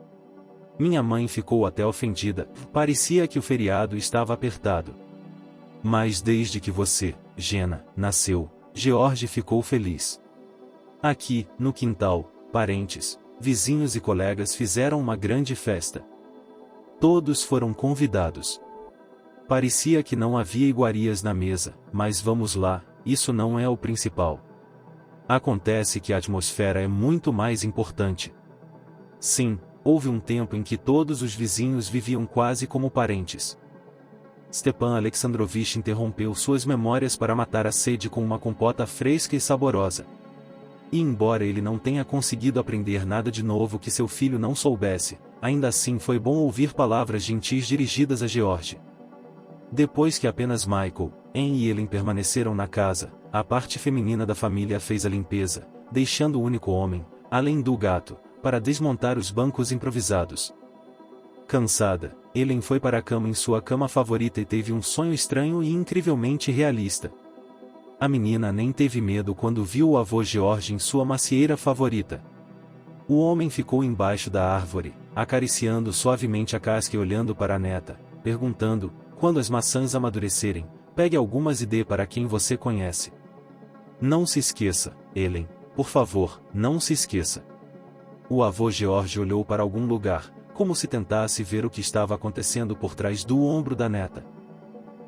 Minha mãe ficou até ofendida, parecia que o feriado estava apertado. Mas desde que você, Jenna, nasceu, George ficou feliz. Aqui, no quintal, parentes, vizinhos e colegas fizeram uma grande festa. Todos foram convidados. Parecia que não havia iguarias na mesa, mas vamos lá, isso não é o principal. Acontece que a atmosfera é muito mais importante. Sim, houve um tempo em que todos os vizinhos viviam quase como parentes. Stepan Alexandrovich interrompeu suas memórias para matar a sede com uma compota fresca e saborosa. E embora ele não tenha conseguido aprender nada de novo que seu filho não soubesse, ainda assim foi bom ouvir palavras gentis dirigidas a George. Depois que apenas Michael, Anne e Ellen permaneceram na casa, a parte feminina da família fez a limpeza, deixando o único homem, além do gato, para desmontar os bancos improvisados. Cansada, Ellen foi para a cama em sua cama favorita e teve um sonho estranho e incrivelmente realista. A menina nem teve medo quando viu o avô George em sua macieira favorita. O homem ficou embaixo da árvore, acariciando suavemente a casca e olhando para a neta, perguntando: quando as maçãs amadurecerem, pegue algumas e dê para quem você conhece. Não se esqueça, Ellen, por favor, não se esqueça. O avô George olhou para algum lugar, como se tentasse ver o que estava acontecendo por trás do ombro da neta.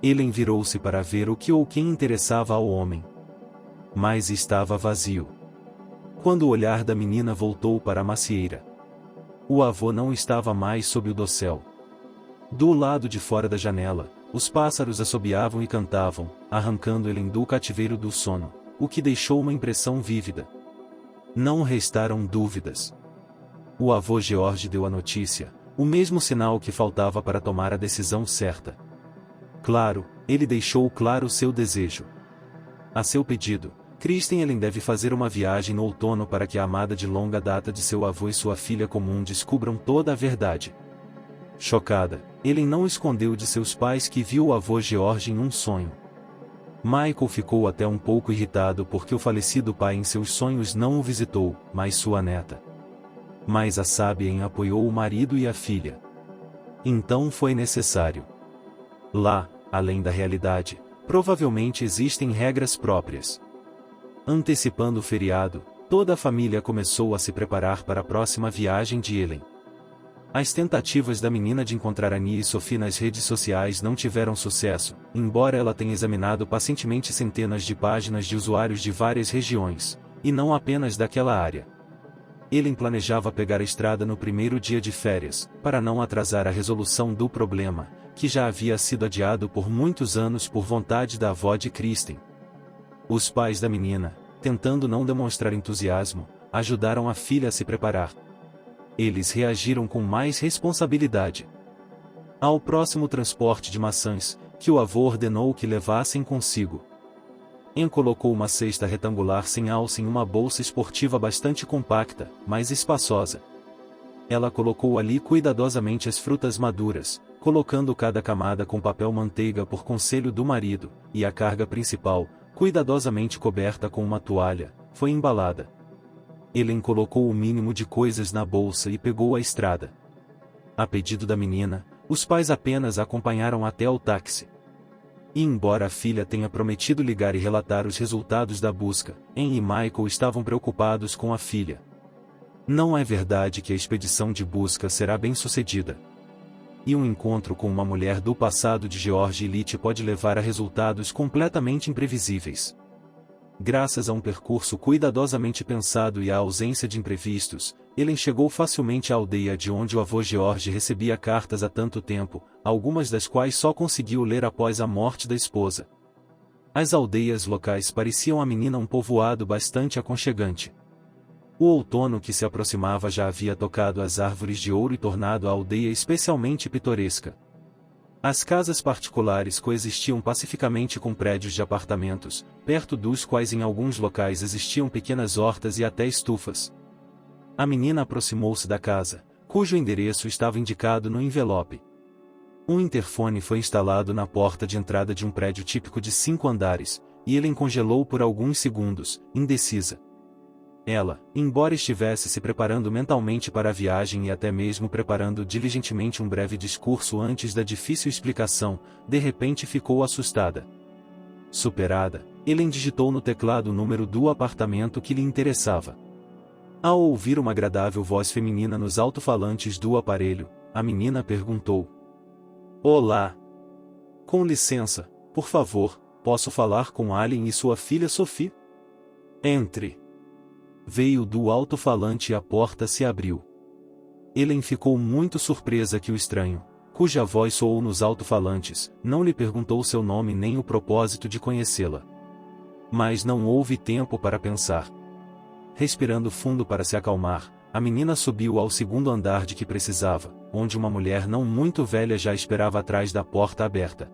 Ellen virou-se para ver o que ou quem interessava ao homem. Mas estava vazio. Quando o olhar da menina voltou para a macieira, o avô não estava mais sob o dossel. Do lado de fora da janela, os pássaros assobiavam e cantavam, arrancando Ellen do cativeiro do sono, o que deixou uma impressão vívida. Não restaram dúvidas. O avô George deu a notícia, o mesmo sinal que faltava para tomar a decisão certa. Claro, ele deixou claro seu desejo. A seu pedido, Kristen Ellen deve fazer uma viagem no outono para que a amada de longa data de seu avô e sua filha comum descubram toda a verdade. Chocada, Ellen não escondeu de seus pais que viu o avô George em um sonho. Michael ficou até um pouco irritado porque o falecido pai em seus sonhos não o visitou, mas sua neta. Mas a sábia apoiou o marido e a filha. Então foi necessário. Lá, além da realidade, provavelmente existem regras próprias. Antecipando o feriado, toda a família começou a se preparar para a próxima viagem de Ellen. As tentativas da menina de encontrar Annie e Sophie nas redes sociais não tiveram sucesso, embora ela tenha examinado pacientemente centenas de páginas de usuários de várias regiões, e não apenas daquela área. Ellen planejava pegar a estrada no primeiro dia de férias, para não atrasar a resolução do problema, que já havia sido adiado por muitos anos por vontade da avó de Kristen. Os pais da menina, tentando não demonstrar entusiasmo, ajudaram a filha a se preparar. Eles reagiram com mais responsabilidade. Ao próximo transporte de maçãs, que o avô ordenou que levassem consigo. Anne colocou uma cesta retangular sem alça em uma bolsa esportiva bastante compacta, mas espaçosa. Ela colocou ali cuidadosamente as frutas maduras, colocando cada camada com papel manteiga por conselho do marido, e a carga principal, cuidadosamente coberta com uma toalha, foi embalada. Helen colocou o mínimo de coisas na bolsa e pegou a estrada. A pedido da menina, os pais apenas a acompanharam até o táxi. E embora a filha tenha prometido ligar e relatar os resultados da busca, Anne e Michael estavam preocupados com a filha. Não é verdade que a expedição de busca será bem-sucedida. E um encontro com uma mulher do passado de George Elite pode levar a resultados completamente imprevisíveis. Graças a um percurso cuidadosamente pensado e à ausência de imprevistos, Helen chegou facilmente à aldeia de onde o avô George recebia cartas há tanto tempo, algumas das quais só conseguiu ler após a morte da esposa. As aldeias locais pareciam à menina um povoado bastante aconchegante. O outono que se aproximava já havia tocado as árvores de ouro e tornado a aldeia especialmente pitoresca. As casas particulares coexistiam pacificamente com prédios de apartamentos, perto dos quais em alguns locais existiam pequenas hortas e até estufas. A menina aproximou-se da casa, cujo endereço estava indicado no envelope. Um interfone foi instalado na porta de entrada de um prédio típico de 5 andares, e Helen congelou por alguns segundos, indecisa. Ela, embora estivesse se preparando mentalmente para a viagem e até mesmo preparando diligentemente um breve discurso antes da difícil explicação, de repente ficou assustada. Superada, Helen digitou no teclado o número do apartamento que lhe interessava. Ao ouvir uma agradável voz feminina nos alto-falantes do aparelho, a menina perguntou: "Olá. Com licença, por favor, posso falar com Allen e sua filha Sophie?" "Entre." Veio do alto-falante e a porta se abriu. Helen ficou muito surpresa que o estranho, cuja voz soou nos alto-falantes, não lhe perguntou seu nome nem o propósito de conhecê-la. Mas não houve tempo para pensar. Respirando fundo para se acalmar, a menina subiu ao segundo andar de que precisava, onde uma mulher não muito velha já esperava atrás da porta aberta.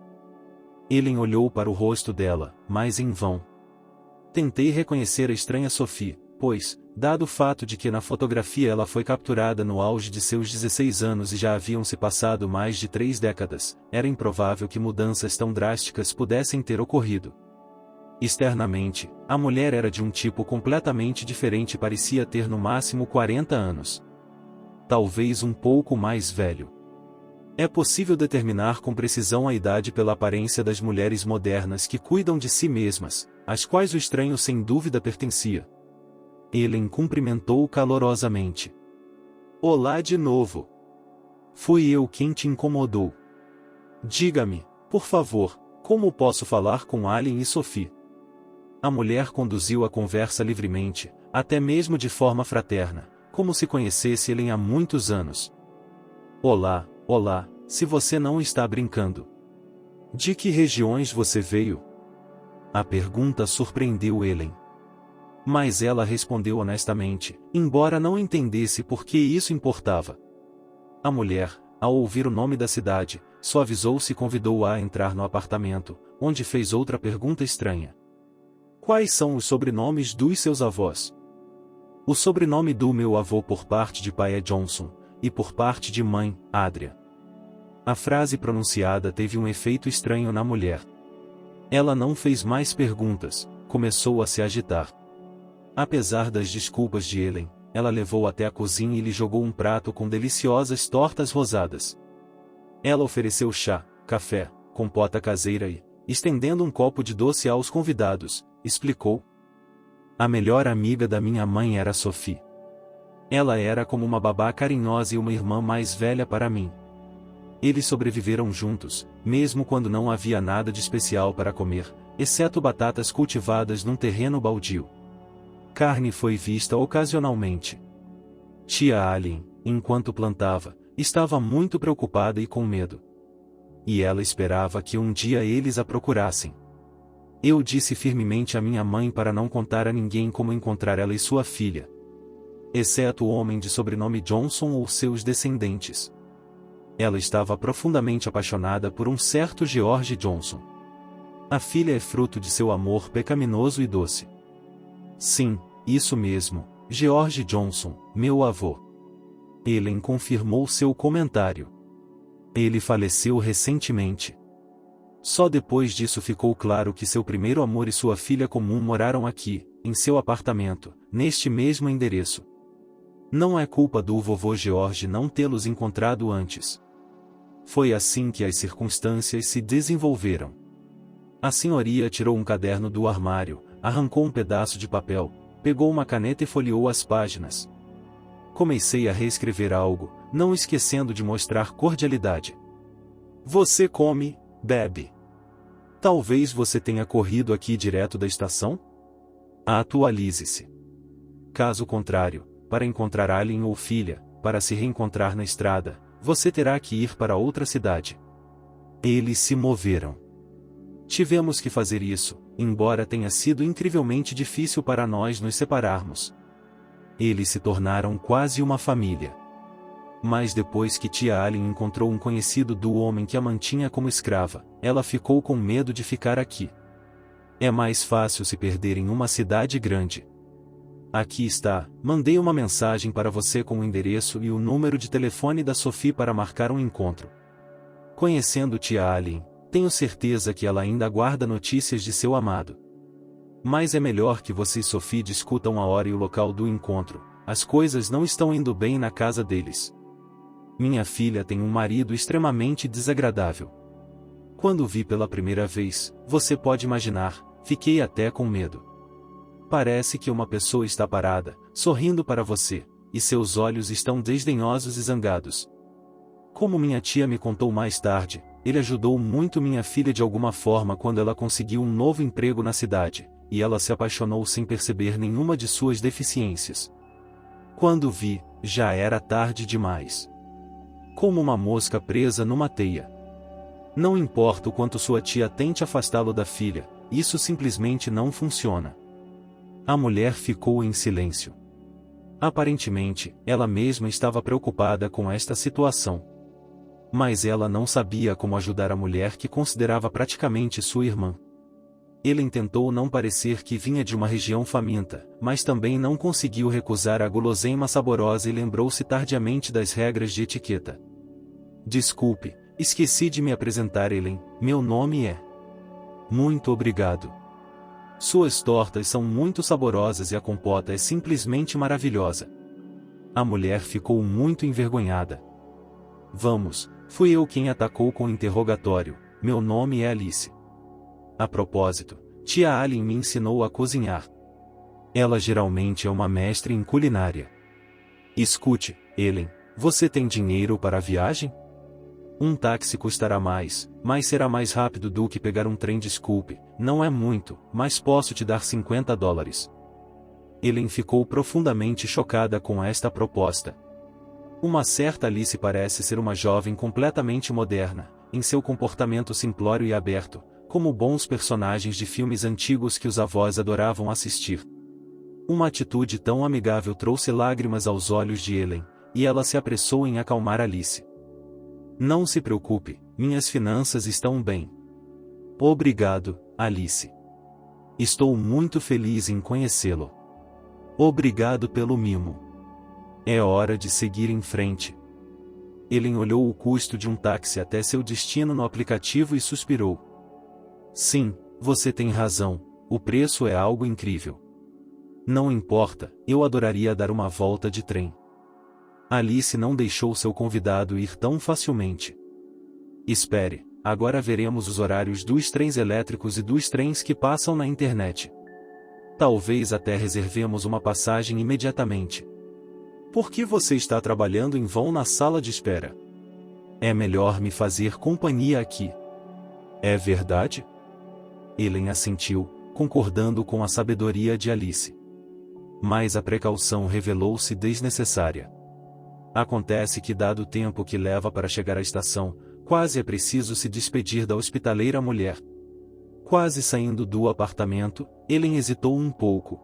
Helen olhou para o rosto dela, mas em vão. Tentei reconhecer a estranha Sophie, pois, dado o fato de que na fotografia ela foi capturada no auge de seus 16 anos e já haviam se passado mais de 3 décadas, era improvável que mudanças tão drásticas pudessem ter ocorrido. Externamente, a mulher era de um tipo completamente diferente e parecia ter no máximo 40 anos. Talvez um pouco mais velho. É possível determinar com precisão a idade pela aparência das mulheres modernas que cuidam de si mesmas, às quais o estranho sem dúvida pertencia. Helen cumprimentou calorosamente. "Olá de novo. Fui eu quem te incomodou. Diga-me, por favor, como posso falar com Allen e Sophie?" A mulher conduziu a conversa livremente, até mesmo de forma fraterna, como se conhecesse Helen há muitos anos. "Olá, olá, se você não está brincando. De que regiões você veio?" A pergunta surpreendeu Helen. Mas ela respondeu honestamente, embora não entendesse por que isso importava. A mulher, ao ouvir o nome da cidade, suavizou-se e convidou-a a entrar no apartamento, onde fez outra pergunta estranha. "Quais são os sobrenomes dos seus avós?" "O sobrenome do meu avô por parte de pai é Johnson, e por parte de mãe, Adria." A frase pronunciada teve um efeito estranho na mulher. Ela não fez mais perguntas, começou a se agitar. Apesar das desculpas de Helen, ela levou até a cozinha e lhe jogou um prato com deliciosas tortas rosadas. Ela ofereceu chá, café, compota caseira e, estendendo um copo de doce aos convidados, explicou: "A melhor amiga da minha mãe era Sophie. Ela era como uma babá carinhosa e uma irmã mais velha para mim. Eles sobreviveram juntos, mesmo quando não havia nada de especial para comer, exceto batatas cultivadas num terreno baldio. Carne foi vista ocasionalmente. Tia Allen, enquanto plantava, estava muito preocupada e com medo. E ela esperava que um dia eles a procurassem. Eu disse firmemente à minha mãe para não contar a ninguém como encontrar ela e sua filha, exceto o homem de sobrenome Johnson ou seus descendentes. Ela estava profundamente apaixonada por um certo George Johnson. A filha é fruto de seu amor pecaminoso e doce. Sim, isso mesmo, George Johnson, meu avô. Ellen confirmou seu comentário. Ele faleceu recentemente. Só depois disso ficou claro que seu primeiro amor e sua filha comum moraram aqui, em seu apartamento, neste mesmo endereço. Não é culpa do vovô George não tê-los encontrado antes. Foi assim que as circunstâncias se desenvolveram. A senhoria tirou um caderno do armário, arrancou um pedaço de papel, pegou uma caneta e folheou as páginas. Comecei a reescrever algo, não esquecendo de mostrar cordialidade. Você come, bebe. Talvez você tenha corrido aqui direto da estação? Atualize-se. Caso contrário, para encontrar Alien ou filha, para se reencontrar na estrada, você terá que ir para outra cidade. Eles se moveram. Tivemos que fazer isso, embora tenha sido incrivelmente difícil para nós nos separarmos. Eles se tornaram quase uma família. Mas depois que tia Allen encontrou um conhecido do homem que a mantinha como escrava, ela ficou com medo de ficar aqui. É mais fácil se perder em uma cidade grande. Aqui está, mandei uma mensagem para você com o endereço e o número de telefone da Sophie para marcar um encontro. Conhecendo tia Allen, tenho certeza que ela ainda guarda notícias de seu amado. Mas é melhor que você e Sophie discutam a hora e o local do encontro, as coisas não estão indo bem na casa deles. Minha filha tem um marido extremamente desagradável. Quando vi pela primeira vez, você pode imaginar, fiquei até com medo. Parece que uma pessoa está parada, sorrindo para você, e seus olhos estão desdenhosos e zangados. Como minha tia me contou mais tarde, ele ajudou muito minha filha de alguma forma quando ela conseguiu um novo emprego na cidade, e ela se apaixonou sem perceber nenhuma de suas deficiências. Quando vi, já era tarde demais. Como uma mosca presa numa teia. Não importa o quanto sua tia tente afastá-lo da filha, isso simplesmente não funciona. A mulher ficou em silêncio. Aparentemente, ela mesma estava preocupada com esta situação. Mas ela não sabia como ajudar a mulher que considerava praticamente sua irmã. Ele tentou não parecer que vinha de uma região faminta, mas também não conseguiu recusar a guloseima saborosa e lembrou-se tardiamente das regras de etiqueta. Desculpe, esqueci de me apresentar, Ellen, meu nome é. Muito obrigado. Suas tortas são muito saborosas e a compota é simplesmente maravilhosa. A mulher ficou muito envergonhada. Vamos, fui eu quem atacou com o interrogatório, meu nome é Alice. A propósito, tia Allen me ensinou a cozinhar. Ela geralmente é uma mestre em culinária. Escute, Ellen, você tem dinheiro para a viagem? Um táxi custará mais, mas será mais rápido do que pegar um trem. Desculpe, não é muito, mas posso te dar $50. Ellen ficou profundamente chocada com esta proposta. Uma certa Alice parece ser uma jovem completamente moderna, em seu comportamento simplório e aberto, como bons personagens de filmes antigos que os avós adoravam assistir. Uma atitude tão amigável trouxe lágrimas aos olhos de Ellen, e ela se apressou em acalmar Alice. Não se preocupe, minhas finanças estão bem. Obrigado, Alice. Estou muito feliz em conhecê-lo. Obrigado pelo mimo. É hora de seguir em frente. Ellen olhou o custo de um táxi até seu destino no aplicativo e suspirou. Sim, você tem razão, o preço é algo incrível. Não importa, eu adoraria dar uma volta de trem. Alice não deixou seu convidado ir tão facilmente. Espere, agora veremos os horários dos trens elétricos e dos trens que passam na internet. Talvez até reservemos uma passagem imediatamente. Por que você está trabalhando em vão na sala de espera? É melhor me fazer companhia aqui. É verdade? Ellen assentiu, concordando com a sabedoria de Alice. Mas a precaução revelou-se desnecessária. Acontece que, dado o tempo que leva para chegar à estação, quase é preciso se despedir da hospitaleira mulher. Quase saindo do apartamento, Ellen hesitou um pouco.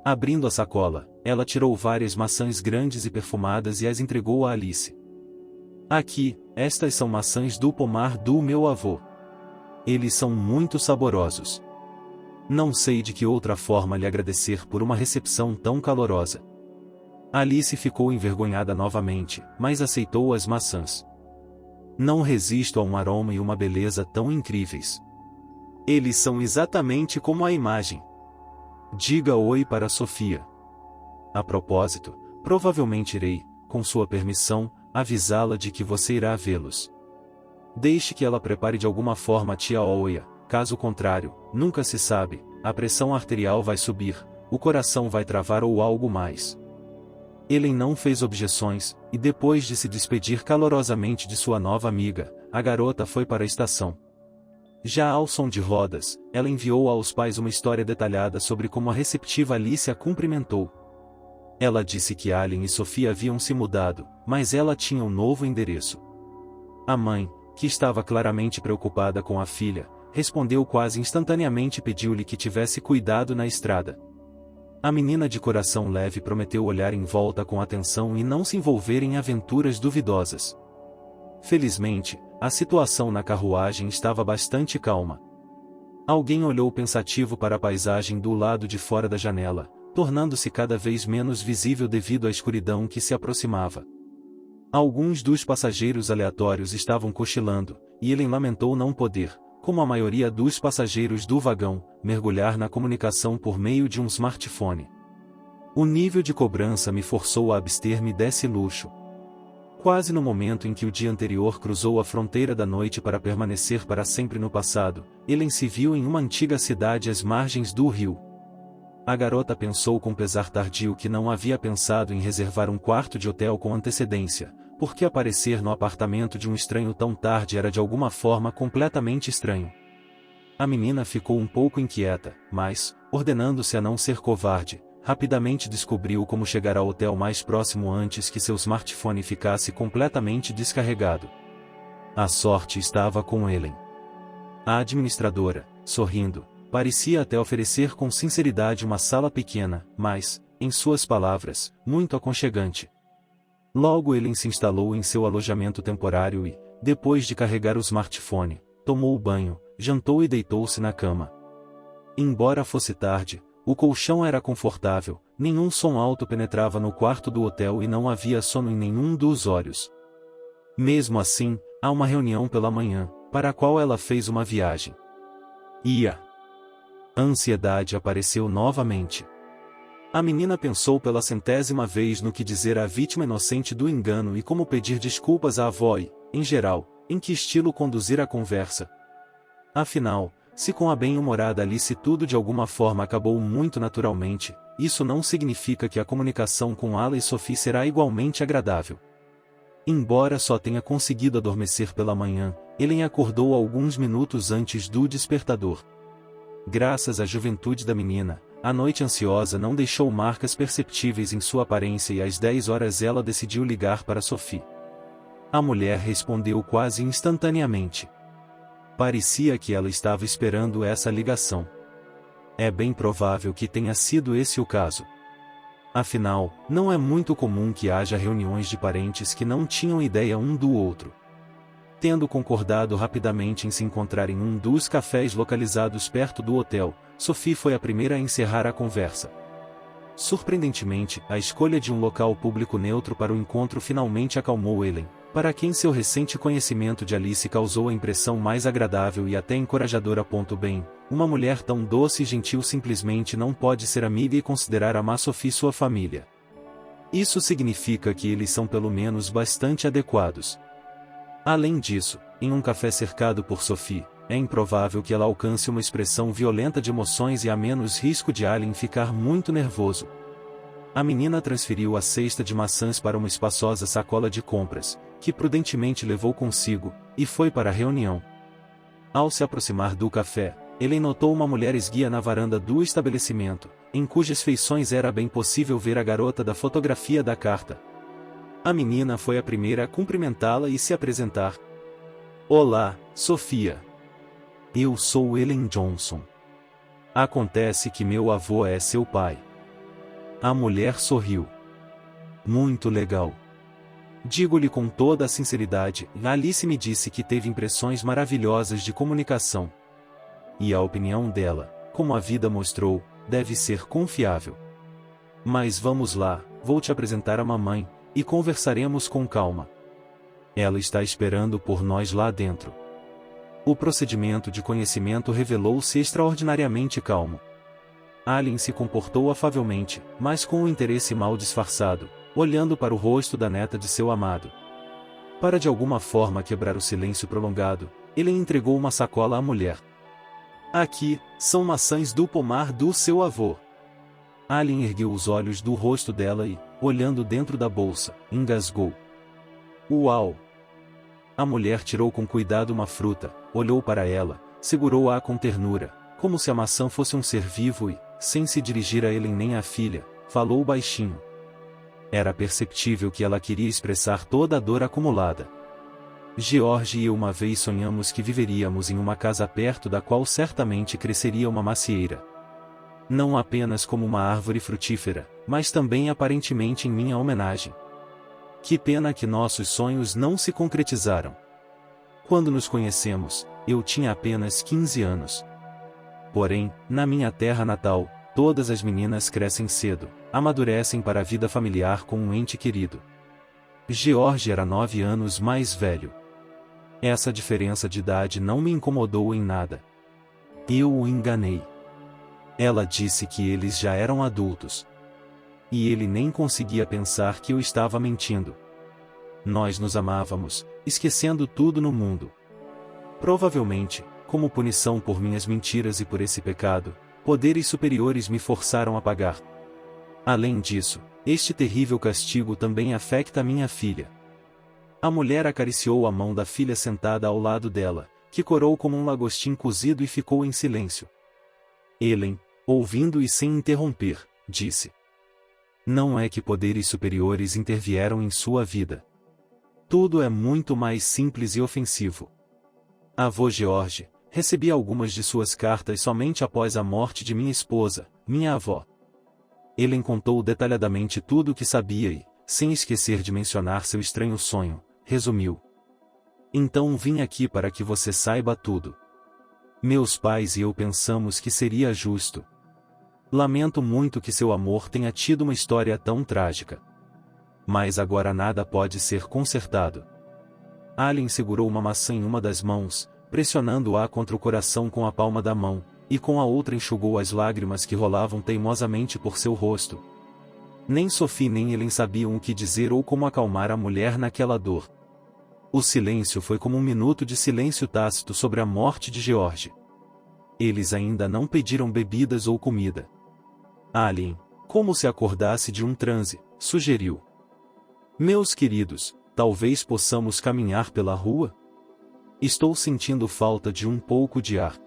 Abrindo a sacola, ela tirou várias maçãs grandes e perfumadas e as entregou a Alice. Aqui, estas são maçãs do pomar do meu avô. Eles são muito saborosos. Não sei de que outra forma lhe agradecer por uma recepção tão calorosa. Alice ficou envergonhada novamente, mas aceitou as maçãs. Não resisto a um aroma e uma beleza tão incríveis. Eles são exatamente como a imagem. Diga oi para Sofia. A propósito, provavelmente irei, com sua permissão, avisá-la de que você irá vê-los. Deixe que ela prepare de alguma forma a tia Oya, caso contrário, nunca se sabe, a pressão arterial vai subir, o coração vai travar ou algo mais. Ellen não fez objeções, e depois de se despedir calorosamente de sua nova amiga, a garota foi para a estação. Já ao som de rodas, ela enviou aos pais uma história detalhada sobre como a receptiva Alice a cumprimentou. Ela disse que Allen e Sophia haviam se mudado, mas ela tinha um novo endereço. A mãe, que estava claramente preocupada com a filha, respondeu quase instantaneamente e pediu-lhe que tivesse cuidado na estrada. A menina de coração leve prometeu olhar em volta com atenção e não se envolver em aventuras duvidosas. Felizmente, a situação na carruagem estava bastante calma. Alguém olhou pensativo para a paisagem do lado de fora da janela, tornando-se cada vez menos visível devido à escuridão que se aproximava. Alguns dos passageiros aleatórios estavam cochilando, e Ellen lamentou não poder, como a maioria dos passageiros do vagão, mergulhar na comunicação por meio de um smartphone. O nível de cobrança me forçou a abster-me desse luxo. Quase no momento em que o dia anterior cruzou a fronteira da noite para permanecer para sempre no passado, Ellen se viu em uma antiga cidade às margens do rio. A garota pensou com pesar tardio que não havia pensado em reservar um quarto de hotel com antecedência, porque aparecer no apartamento de um estranho tão tarde era de alguma forma completamente estranho. A menina ficou um pouco inquieta, mas, ordenando-se a não ser covarde, rapidamente descobriu como chegar ao hotel mais próximo antes que seu smartphone ficasse completamente descarregado. A sorte estava com Ellen. A administradora, sorrindo, parecia até oferecer com sinceridade uma sala pequena, mas, em suas palavras, muito aconchegante. Logo Ellen se instalou em seu alojamento temporário e, depois de carregar o smartphone, tomou o banho, jantou e deitou-se na cama. Embora fosse tarde, o colchão era confortável, nenhum som alto penetrava no quarto do hotel e não havia sono em nenhum dos olhos. Mesmo assim, há uma reunião pela manhã, para a qual ela fez uma viagem. A ansiedade apareceu novamente. A menina pensou pela 100ª vez no que dizer à vítima inocente do engano e como pedir desculpas à avó e, em geral, em que estilo conduzir a conversa. Afinal, se com a bem-humorada Alice tudo de alguma forma acabou muito naturalmente, isso não significa que a comunicação com Ala e Sophie será igualmente agradável. Embora só tenha conseguido adormecer pela manhã, Ellen acordou alguns minutos antes do despertador. Graças à juventude da menina, a noite ansiosa não deixou marcas perceptíveis em sua aparência e às 10 horas ela decidiu ligar para Sophie. A mulher respondeu quase instantaneamente. Parecia que ela estava esperando essa ligação. É bem provável que tenha sido esse o caso. Afinal, não é muito comum que haja reuniões de parentes que não tinham ideia um do outro. Tendo concordado rapidamente em se encontrar em um dos cafés localizados perto do hotel, Sophie foi a primeira a encerrar a conversa. Surpreendentemente, a escolha de um local público neutro para o encontro finalmente acalmou Ellen, para quem seu recente conhecimento de Alice causou a impressão mais agradável e até encorajadora. Bem, uma mulher tão doce e gentil simplesmente não pode ser amiga e considerar amar Sophie sua família. Isso significa que eles são pelo menos bastante adequados. Além disso, em um café cercado por Sophie, é improvável que ela alcance uma expressão violenta de emoções e há menos risco de Allen ficar muito nervoso. A menina transferiu a cesta de maçãs para uma espaçosa sacola de compras, que prudentemente levou consigo, e foi para a reunião. Ao se aproximar do café, Ellen notou uma mulher esguia na varanda do estabelecimento, em cujas feições era bem possível ver a garota da fotografia da carta. A menina foi a primeira a cumprimentá-la e se apresentar. Olá, Sofia. Eu sou Ellen Johnson. Acontece que meu avô é seu pai. A mulher sorriu. Muito legal. Digo-lhe com toda a sinceridade, Alice me disse que teve impressões maravilhosas de comunicação. E a opinião dela, como a vida mostrou, deve ser confiável. Mas vamos lá, vou te apresentar a mamãe, e conversaremos com calma. Ela está esperando por nós lá dentro. O procedimento de conhecimento revelou-se extraordinariamente calmo. Alien se comportou afavelmente, mas com um interesse mal disfarçado, olhando para o rosto da neta de seu amado. Para de alguma forma quebrar o silêncio prolongado, ele entregou uma sacola à mulher. Aqui, são maçãs do pomar do seu avô. Alien ergueu os olhos do rosto dela e, olhando dentro da bolsa, engasgou. Uau! A mulher tirou com cuidado uma fruta, olhou para ela, segurou-a com ternura, como se a maçã fosse um ser vivo e, sem se dirigir a Ellen nem à filha, falou baixinho. Era perceptível que ela queria expressar toda a dor acumulada. George e eu uma vez sonhamos que viveríamos em uma casa perto da qual certamente cresceria uma macieira. Não apenas como uma árvore frutífera, mas também aparentemente em minha homenagem. Que pena que nossos sonhos não se concretizaram. Quando nos conhecemos, eu tinha apenas 15 anos. Porém, na minha terra natal, todas as meninas crescem cedo, amadurecem para a vida familiar com um ente querido. George era 9 anos mais velho. Essa diferença de idade não me incomodou em nada. Eu o enganei. Ela disse que eles já eram adultos. E ele nem conseguia pensar que eu estava mentindo. Nós nos amávamos, esquecendo tudo no mundo. Provavelmente, como punição por minhas mentiras e por esse pecado, poderes superiores me forçaram a pagar. Além disso, este terrível castigo também afeta minha filha. A mulher acariciou a mão da filha sentada ao lado dela, que corou como um lagostim cozido e ficou em silêncio. Ellen, ouvindo e sem interromper, disse: Não é que poderes superiores intervieram em sua vida. Tudo é muito mais simples e ofensivo. Avô George, recebi algumas de suas cartas somente após a morte de minha esposa, minha avó. Ellen contou detalhadamente tudo o que sabia e, sem esquecer de mencionar seu estranho sonho, resumiu. Então vim aqui para que você saiba tudo. Meus pais e eu pensamos que seria justo. Lamento muito que seu amor tenha tido uma história tão trágica. Mas agora nada pode ser consertado. Alien segurou uma maçã em uma das mãos, pressionando-a contra o coração com a palma da mão, e com a outra enxugou as lágrimas que rolavam teimosamente por seu rosto. Nem Sophie nem Ellen sabiam o que dizer ou como acalmar a mulher naquela dor. O silêncio foi como um minuto de silêncio tácito sobre a morte de George. Eles ainda não pediram bebidas ou comida. Alien, como se acordasse de um transe, sugeriu. Meus queridos, talvez possamos caminhar pela rua? Estou sentindo falta de um pouco de ar.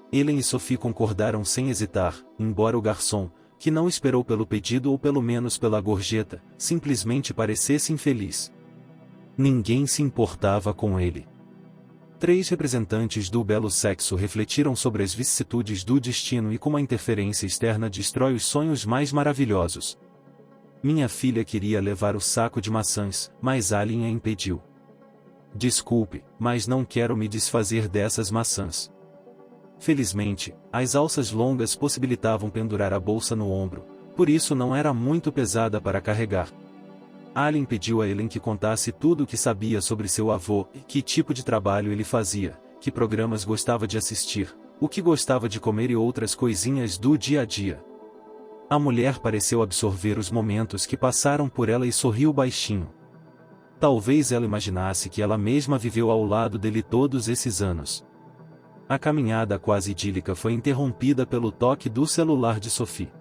Ellen e Sophie concordaram sem hesitar, embora o garçom, que não esperou pelo pedido ou pelo menos pela gorjeta, simplesmente parecesse infeliz. Ninguém se importava com ele. 3 representantes do belo sexo refletiram sobre as vicissitudes do destino e como a interferência externa destrói os sonhos mais maravilhosos. Minha filha queria levar o saco de maçãs, mas Alien a impediu. Desculpe, mas não quero me desfazer dessas maçãs. Felizmente, as alças longas possibilitavam pendurar a bolsa no ombro, por isso não era muito pesada para carregar. Alien pediu a Ellen que contasse tudo o que sabia sobre seu avô, que tipo de trabalho ele fazia, que programas gostava de assistir, o que gostava de comer e outras coisinhas do dia a dia. A mulher pareceu absorver os momentos que passaram por ela e sorriu baixinho. Talvez ela imaginasse que ela mesma viveu ao lado dele todos esses anos. A caminhada quase idílica foi interrompida pelo toque do celular de Sophie.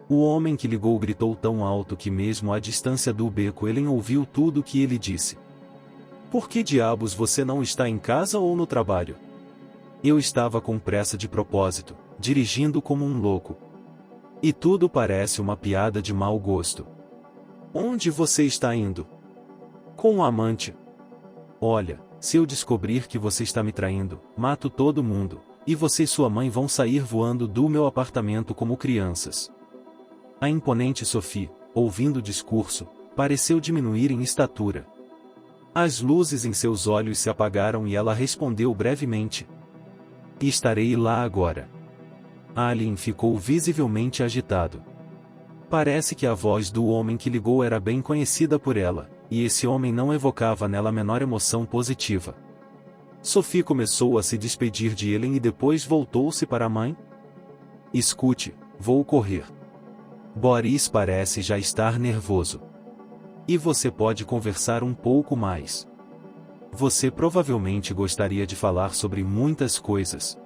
O homem que ligou gritou tão alto que mesmo à distância do beco Ellen ouviu tudo o que ele disse. Por que diabos você não está em casa ou no trabalho? Eu estava com pressa de propósito, dirigindo como um louco. E tudo parece uma piada de mau gosto. Onde você está indo? Com um amante. Olha, se eu descobrir que você está me traindo, mato todo mundo, e você e sua mãe vão sair voando do meu apartamento como crianças. A imponente Sophie, ouvindo o discurso, pareceu diminuir em estatura. As luzes em seus olhos se apagaram e ela respondeu brevemente: estarei lá agora. Alien ficou visivelmente agitado. Parece que a voz do homem que ligou era bem conhecida por ela, e esse homem não evocava nela a menor emoção positiva. Sophie começou a se despedir de Ellen e depois voltou-se para a mãe. Escute, vou correr. Boris parece já estar nervoso. E você pode conversar um pouco mais. Você provavelmente gostaria de falar sobre muitas coisas.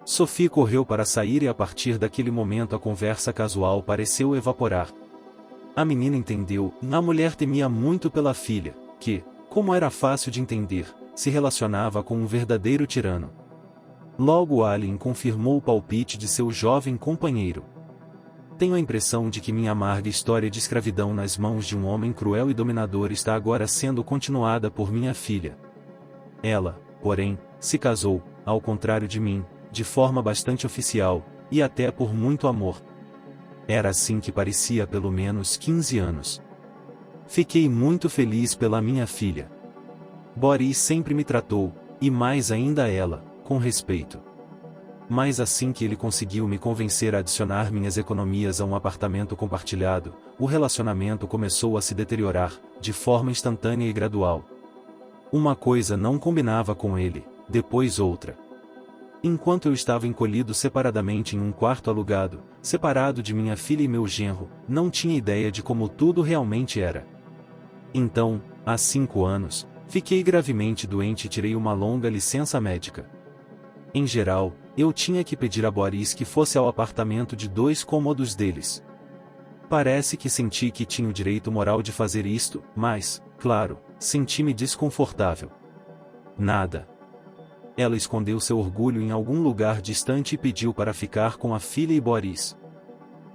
Sophie correu para sair e a partir daquele momento a conversa casual pareceu evaporar. A menina entendeu, a mulher temia muito pela filha, que, como era fácil de entender, se relacionava com um verdadeiro tirano. Logo Alien confirmou o palpite de seu jovem companheiro. Tenho a impressão de que minha amarga história de escravidão nas mãos de um homem cruel e dominador está agora sendo continuada por minha filha. Ela, porém, se casou, ao contrário de mim, de forma bastante oficial, e até por muito amor. Era assim que parecia há pelo menos 15 anos. Fiquei muito feliz pela minha filha. Boris sempre me tratou, e mais ainda ela, com respeito. Mas assim que ele conseguiu me convencer a adicionar minhas economias a um apartamento compartilhado, o relacionamento começou a se deteriorar, de forma instantânea e gradual. Uma coisa não combinava com ele, depois outra. Enquanto eu estava encolhido separadamente em um quarto alugado, separado de minha filha e meu genro, não tinha ideia de como tudo realmente era. Então, há 5 anos, fiquei gravemente doente e tirei uma longa licença médica. Em geral, eu tinha que pedir a Boris que fosse ao apartamento de 2 cômodos deles. Parece que senti que tinha o direito moral de fazer isto, mas, claro, senti-me desconfortável. Nada. Ela escondeu seu orgulho em algum lugar distante e pediu para ficar com a filha e Boris.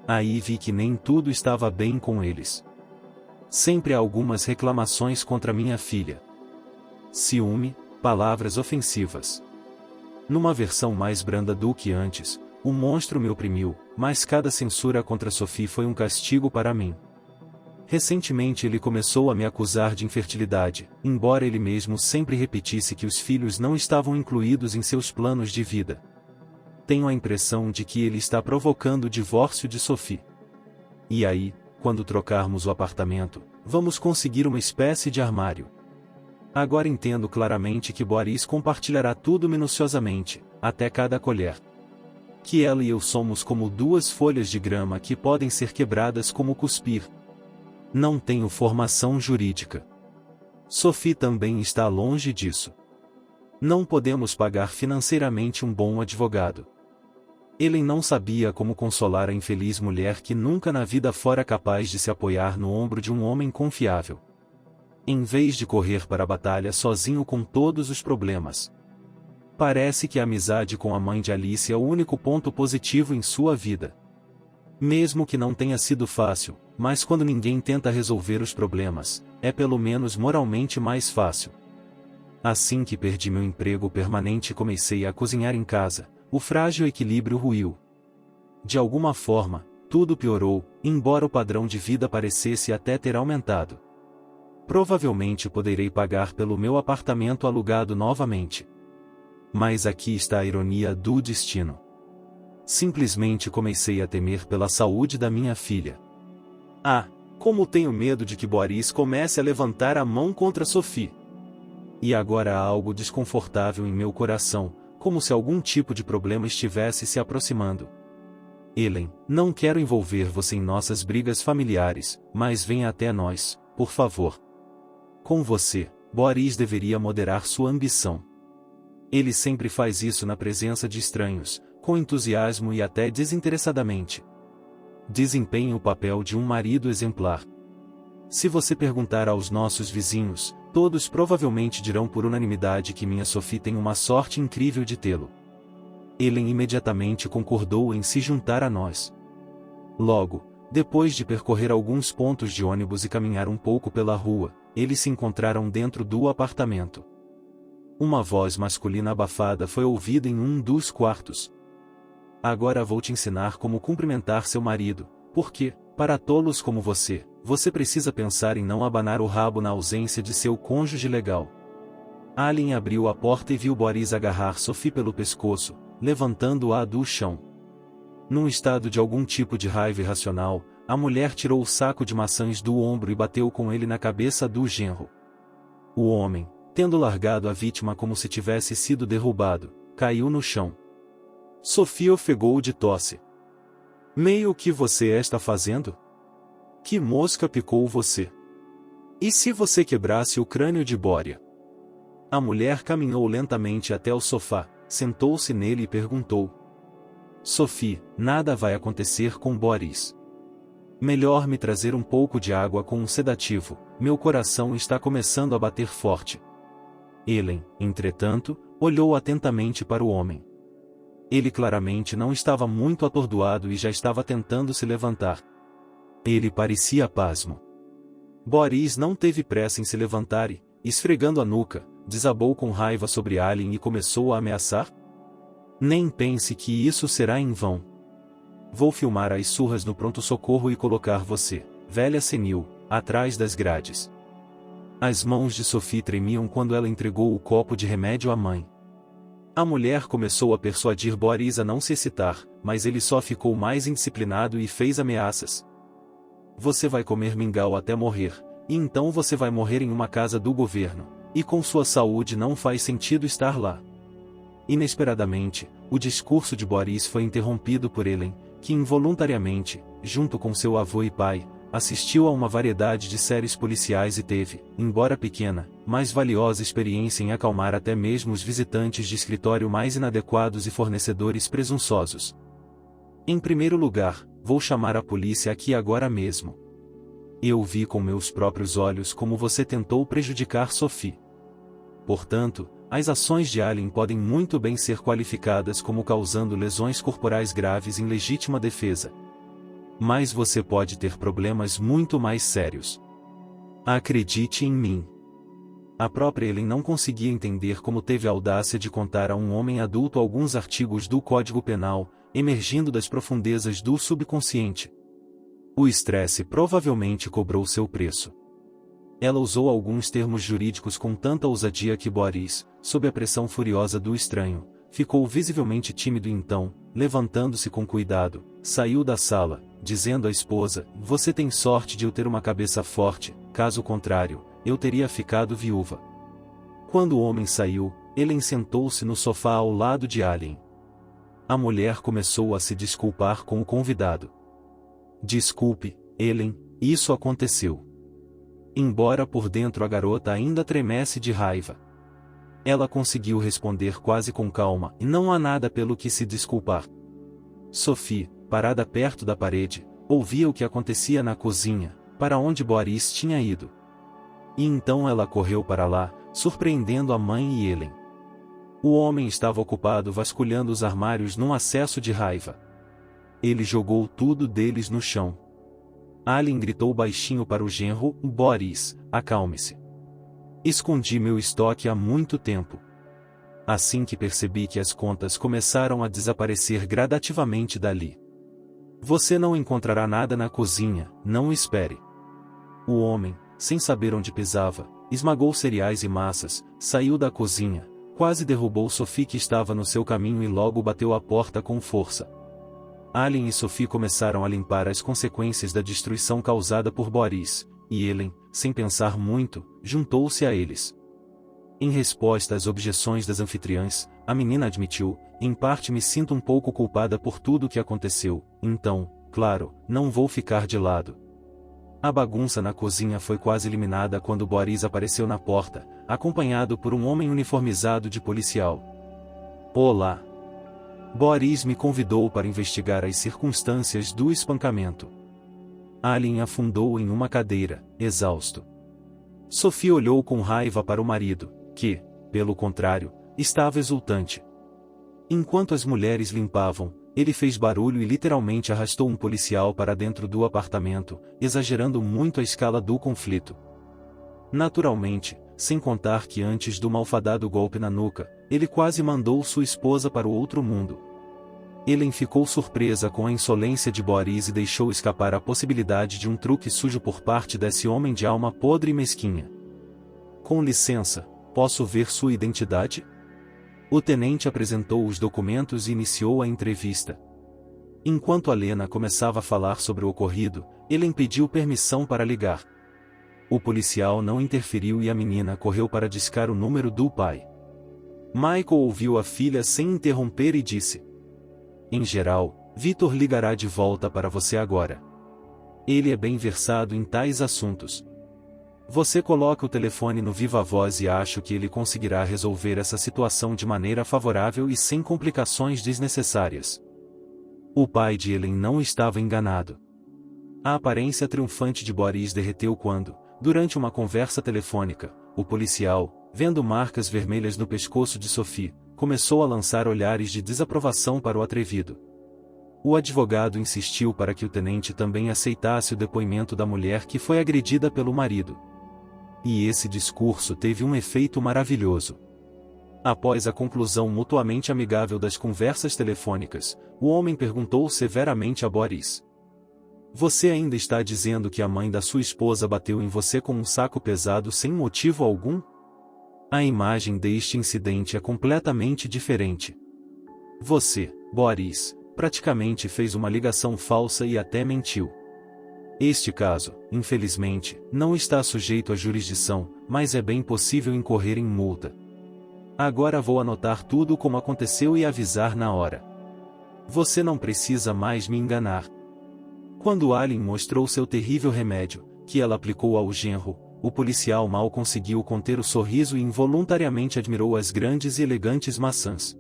Aí vi que nem tudo estava bem com eles. Sempre há algumas reclamações contra minha filha. Ciúme, palavras ofensivas. Numa versão mais branda do que antes, o monstro me oprimiu, mas cada censura contra Sophie foi um castigo para mim. Recentemente ele começou a me acusar de infertilidade, embora ele mesmo sempre repetisse que os filhos não estavam incluídos em seus planos de vida. Tenho a impressão de que ele está provocando o divórcio de Sophie. E aí, quando trocarmos o apartamento, vamos conseguir uma espécie de armário. Agora entendo claramente que Boris compartilhará tudo minuciosamente, até cada colher. Que ela e eu somos como 2 folhas de grama que podem ser quebradas como cuspir. Não tenho formação jurídica. Sophie também está longe disso. Não podemos pagar financeiramente um bom advogado. Ellen não sabia como consolar a infeliz mulher que nunca na vida fora capaz de se apoiar no ombro de um homem confiável. Em vez de correr para a batalha sozinho com todos os problemas. Parece que a amizade com a mãe de Alice é o único ponto positivo em sua vida. Mesmo que não tenha sido fácil, mas quando ninguém tenta resolver os problemas, é pelo menos moralmente mais fácil. Assim que perdi meu emprego permanente e comecei a cozinhar em casa, o frágil equilíbrio ruiu. De alguma forma, tudo piorou, embora o padrão de vida parecesse até ter aumentado. Provavelmente poderei pagar pelo meu apartamento alugado novamente. Mas aqui está a ironia do destino. Simplesmente comecei a temer pela saúde da minha filha. Ah, como tenho medo de que Boris comece a levantar a mão contra Sophie. E agora há algo desconfortável em meu coração, como se algum tipo de problema estivesse se aproximando. Ellen, não quero envolver você em nossas brigas familiares, mas venha até nós, por favor. Com você, Boris deveria moderar sua ambição. Ele sempre faz isso na presença de estranhos, com entusiasmo e até desinteressadamente. Desempenha o papel de um marido exemplar. Se você perguntar aos nossos vizinhos, todos provavelmente dirão por unanimidade que minha Sophie tem uma sorte incrível de tê-lo. Ellen imediatamente concordou em se juntar a nós. Logo, depois de percorrer alguns pontos de ônibus e caminhar um pouco pela rua, eles se encontraram dentro do apartamento. Uma voz masculina abafada foi ouvida em um dos quartos. Agora vou te ensinar como cumprimentar seu marido, porque, para tolos como você, você precisa pensar em não abanar o rabo na ausência de seu cônjuge legal. Alien abriu a porta e viu Boris agarrar Sophie pelo pescoço, levantando-a do chão. Num estado de algum tipo de raiva irracional, a mulher tirou o saco de maçãs do ombro e bateu com ele na cabeça do genro. O homem, tendo largado a vítima como se tivesse sido derrubado, caiu no chão. Sophie ofegou de tosse. Meio que você está fazendo? Que mosca picou você? E se você quebrasse o crânio de Bória? A mulher caminhou lentamente até o sofá, sentou-se nele e perguntou. Sophie, nada vai acontecer com Boris. Melhor me trazer um pouco de água com um sedativo, meu coração está começando a bater forte. Helen, entretanto, olhou atentamente para o homem. Ele claramente não estava muito atordoado e já estava tentando se levantar. Ele parecia pasmo. Boris não teve pressa em se levantar e, esfregando a nuca, desabou com raiva sobre Alien e começou a ameaçar? Nem pense que isso será em vão. Vou filmar as surras no pronto-socorro e colocar você, velha senil, atrás das grades. As mãos de Sophie tremiam quando ela entregou o copo de remédio à mãe. A mulher começou a persuadir Boris a não se excitar, mas ele só ficou mais indisciplinado e fez ameaças. Você vai comer mingau até morrer, e então você vai morrer em uma casa do governo, e com sua saúde não faz sentido estar lá. Inesperadamente, o discurso de Boris foi interrompido por Helen, que involuntariamente, junto com seu avô e pai, assistiu a uma variedade de séries policiais e teve, embora pequena, mais valiosa experiência em acalmar até mesmo os visitantes de escritório mais inadequados e fornecedores presunçosos. Em primeiro lugar, vou chamar a polícia aqui agora mesmo. Eu vi com meus próprios olhos como você tentou prejudicar Sophie. Portanto, as ações de Alien podem muito bem ser qualificadas como causando lesões corporais graves em legítima defesa. Mas você pode ter problemas muito mais sérios. Acredite em mim. A própria Helen não conseguia entender como teve a audácia de contar a um homem adulto alguns artigos do Código Penal, emergindo das profundezas do subconsciente. O estresse provavelmente cobrou seu preço. Ela usou alguns termos jurídicos com tanta ousadia que Boris, sob a pressão furiosa do estranho, ficou visivelmente tímido e então, levantando-se com cuidado, saiu da sala, dizendo à esposa, você tem sorte de eu ter uma cabeça forte, caso contrário, eu teria ficado viúva. Quando o homem saiu, Helen sentou-se no sofá ao lado de Alien. A mulher começou a se desculpar com o convidado. Desculpe, Helen, isso aconteceu. Embora por dentro a garota ainda tremesse de raiva. Ela conseguiu responder quase com calma, e não há nada pelo que se desculpar. Sophie, parada perto da parede, ouvia o que acontecia na cozinha, para onde Boris tinha ido. E então ela correu para lá, surpreendendo a mãe e Helen. O homem estava ocupado vasculhando os armários num acesso de raiva. Ele jogou tudo deles no chão. Alien gritou baixinho para o genro, Boris, acalme-se. Escondi meu estoque há muito tempo. Assim que percebi que as contas começaram a desaparecer gradativamente dali. Você não encontrará nada na cozinha, não espere. O homem, sem saber onde pisava, esmagou cereais e massas, saiu da cozinha, quase derrubou Sophie que estava no seu caminho e logo bateu a porta com força. Alien e Sophie começaram a limpar as consequências da destruição causada por Boris, e Helen, sem pensar muito, juntou-se a eles. Em resposta às objeções das anfitriãs, a menina admitiu, em parte me sinto um pouco culpada por tudo o que aconteceu, então, claro, não vou ficar de lado. A bagunça na cozinha foi quase eliminada quando Boris apareceu na porta, acompanhado por um homem uniformizado de policial. Olá! Boris me convidou para investigar as circunstâncias do espancamento. Alien afundou em uma cadeira, exausto. Sophie olhou com raiva para o marido, que, pelo contrário, estava exultante. Enquanto as mulheres limpavam, ele fez barulho e literalmente arrastou um policial para dentro do apartamento, exagerando muito a escala do conflito. Naturalmente, sem contar que antes do malfadado golpe na nuca, ele quase mandou sua esposa para o outro mundo. Ellen ficou surpresa com a insolência de Boris e deixou escapar a possibilidade de um truque sujo por parte desse homem de alma podre e mesquinha. Com licença, posso ver sua identidade? O tenente apresentou os documentos e iniciou a entrevista. Enquanto Alena começava a falar sobre o ocorrido, Ellen pediu permissão para ligar. O policial não interferiu e a menina correu para discar o número do pai. Michael ouviu a filha sem interromper e disse: "Em geral, Victor ligará de volta para você agora. Ele é bem versado em tais assuntos. Você coloca o telefone no viva voz e acho que ele conseguirá resolver essa situação de maneira favorável e sem complicações desnecessárias." O pai de Ellen não estava enganado. A aparência triunfante de Boris derreteu quando, durante uma conversa telefônica, o policial, vendo marcas vermelhas no pescoço de Sophie, começou a lançar olhares de desaprovação para o atrevido. O advogado insistiu para que o tenente também aceitasse o depoimento da mulher que foi agredida pelo marido. E esse discurso teve um efeito maravilhoso. Após a conclusão mutuamente amigável das conversas telefônicas, o homem perguntou severamente a Boris: "Você ainda está dizendo que a mãe da sua esposa bateu em você com um saco pesado sem motivo algum? A imagem deste incidente é completamente diferente. Você, Boris, praticamente fez uma ligação falsa e até mentiu. Este caso, infelizmente, não está sujeito à jurisdição, mas é bem possível incorrer em multa. Agora vou anotar tudo como aconteceu e avisar na hora. Você não precisa mais me enganar." Quando Allen mostrou seu terrível remédio, que ela aplicou ao genro, o policial mal conseguiu conter o sorriso e involuntariamente admirou as grandes e elegantes maçãs.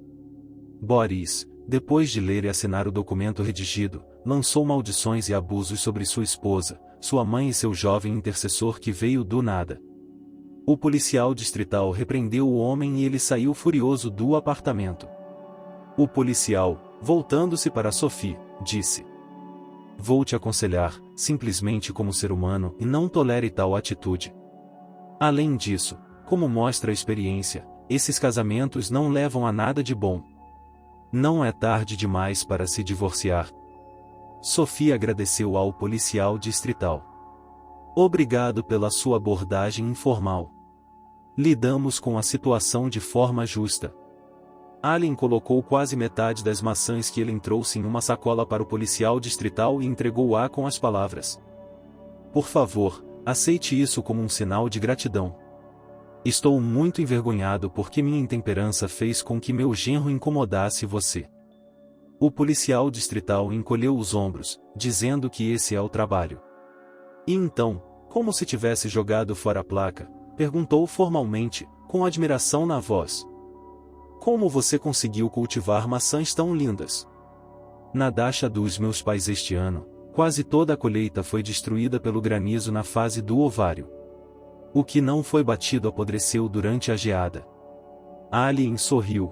Boris, depois de ler e assinar o documento redigido, lançou maldições e abusos sobre sua esposa, sua mãe e seu jovem intercessor que veio do nada. O policial distrital repreendeu o homem e ele saiu furioso do apartamento. O policial, voltando-se para Sophie, disse: "Vou te aconselhar, simplesmente como ser humano, e não tolere tal atitude. Além disso, como mostra a experiência, esses casamentos não levam a nada de bom. Não é tarde demais para se divorciar." Sophie agradeceu ao policial distrital. "Obrigado pela sua abordagem informal. Lidamos com a situação de forma justa." Allen colocou quase metade das maçãs que ele trouxe em uma sacola para o policial distrital e entregou-a com as palavras: "Por favor, aceite isso como um sinal de gratidão. Estou muito envergonhado porque minha intemperança fez com que meu genro incomodasse você." O policial distrital encolheu os ombros, dizendo que esse é o trabalho. E então, como se tivesse jogado fora a placa, perguntou formalmente, com admiração na voz: "Como você conseguiu cultivar maçãs tão lindas?" "Na dacha dos meus pais este ano, quase toda a colheita foi destruída pelo granizo na fase do ovário. O que não foi batido apodreceu durante a geada." Allen sorriu.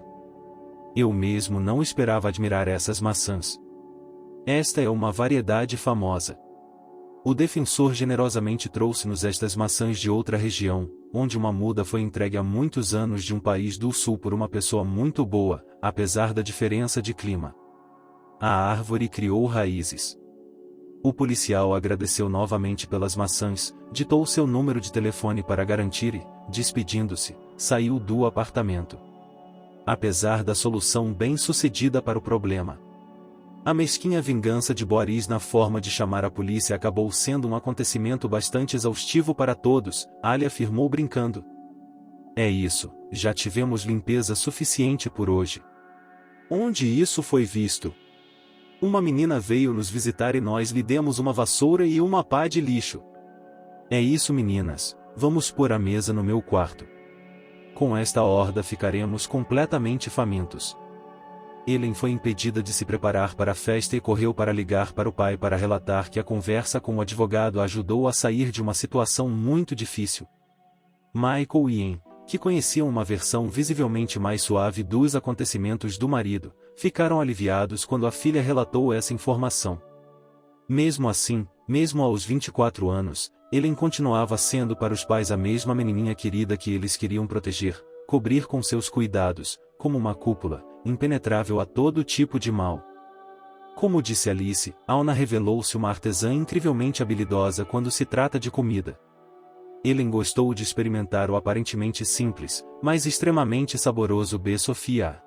"Eu mesmo não esperava admirar essas maçãs. Esta é uma variedade famosa. O defensor generosamente trouxe-nos estas maçãs de outra região, onde uma muda foi entregue há muitos anos de um país do sul por uma pessoa muito boa, apesar da diferença de clima. A árvore criou raízes." O policial agradeceu novamente pelas maçãs, ditou seu número de telefone para garantir e, despedindo-se, saiu do apartamento. Apesar da solução bem-sucedida para o problema, a mesquinha vingança de Boris na forma de chamar a polícia acabou sendo um acontecimento bastante exaustivo para todos, Ali afirmou brincando. "É isso, já tivemos limpeza suficiente por hoje." "Onde isso foi visto? Uma menina veio nos visitar e nós lhe demos uma vassoura e uma pá de lixo." "É isso, meninas, vamos pôr a mesa no meu quarto. Com esta horda ficaremos completamente famintos." Ellen foi impedida de se preparar para a festa e correu para ligar para o pai para relatar que a conversa com o advogado a ajudou a sair de uma situação muito difícil. Michael e Ian, que conheciam uma versão visivelmente mais suave dos acontecimentos do marido, ficaram aliviados quando a filha relatou essa informação. Mesmo assim, mesmo aos 24 anos, Ellen continuava sendo para os pais a mesma menininha querida que eles queriam proteger, cobrir com seus cuidados, como uma cúpula, impenetrável a todo tipo de mal. Como disse Alice, Alna revelou-se uma artesã incrivelmente habilidosa quando se trata de comida. Ellen gostou de experimentar o aparentemente simples, mas extremamente saboroso B. Sofia.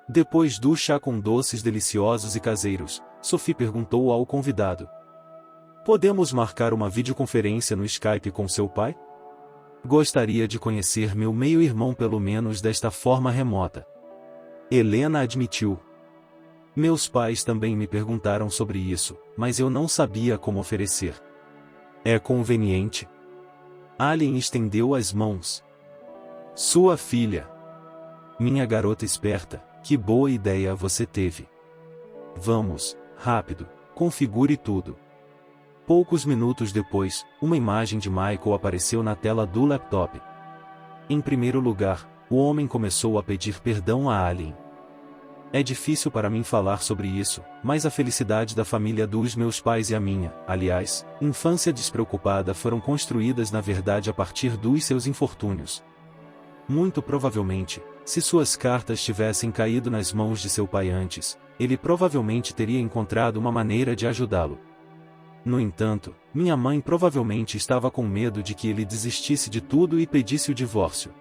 Depois do chá com doces deliciosos e caseiros, Sophie perguntou ao convidado: "Podemos marcar uma videoconferência no Skype com seu pai? Gostaria de conhecer meu meio-irmão pelo menos desta forma remota." Helena admitiu: "Meus pais também me perguntaram sobre isso, mas eu não sabia como oferecer." "É conveniente?" Allen estendeu as mãos. "Sua filha. Minha garota esperta, que boa ideia você teve. Vamos, rápido, configure tudo." Poucos minutos depois, uma imagem de Michael apareceu na tela do laptop. Em primeiro lugar, o homem começou a pedir perdão a Allen. "É difícil para mim falar sobre isso, mas a felicidade da família dos meus pais e a minha, aliás, infância despreocupada foram construídas na verdade a partir dos seus infortúnios. Muito provavelmente, se suas cartas tivessem caído nas mãos de seu pai antes, ele provavelmente teria encontrado uma maneira de ajudá-lo. No entanto, minha mãe provavelmente estava com medo de que ele desistisse de tudo e pedisse o divórcio.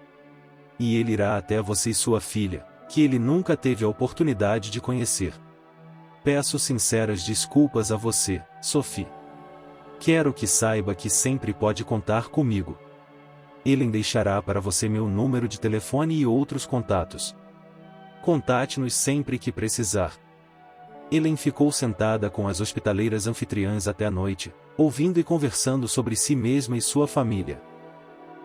E ele irá até você e sua filha, que ele nunca teve a oportunidade de conhecer. Peço sinceras desculpas a você, Sophie. Quero que saiba que sempre pode contar comigo. Ellen deixará para você meu número de telefone e outros contatos. Contate-nos sempre que precisar." Ellen ficou sentada com as hospitaleiras anfitriãs até a noite, ouvindo e conversando sobre si mesma e sua família.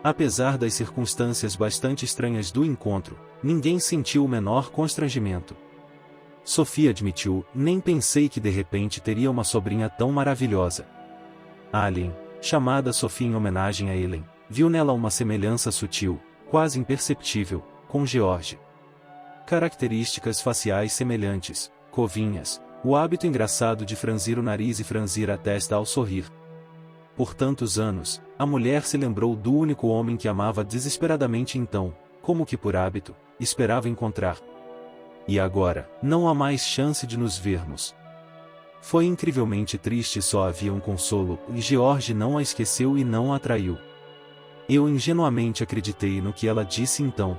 Apesar das circunstâncias bastante estranhas do encontro, ninguém sentiu o menor constrangimento. Sophie admitiu: "Nem pensei que de repente teria uma sobrinha tão maravilhosa." Allen, chamada Sophie em homenagem a Ellen, viu nela uma semelhança sutil, quase imperceptível, com George. Características faciais semelhantes, covinhas, o hábito engraçado de franzir o nariz e franzir a testa ao sorrir. Por tantos anos, a mulher se lembrou do único homem que amava desesperadamente então, como que por hábito, esperava encontrar. E agora, não há mais chance de nos vermos. Foi incrivelmente triste, só havia um consolo, e George não a esqueceu e não a traiu. Eu ingenuamente acreditei no que ela disse então.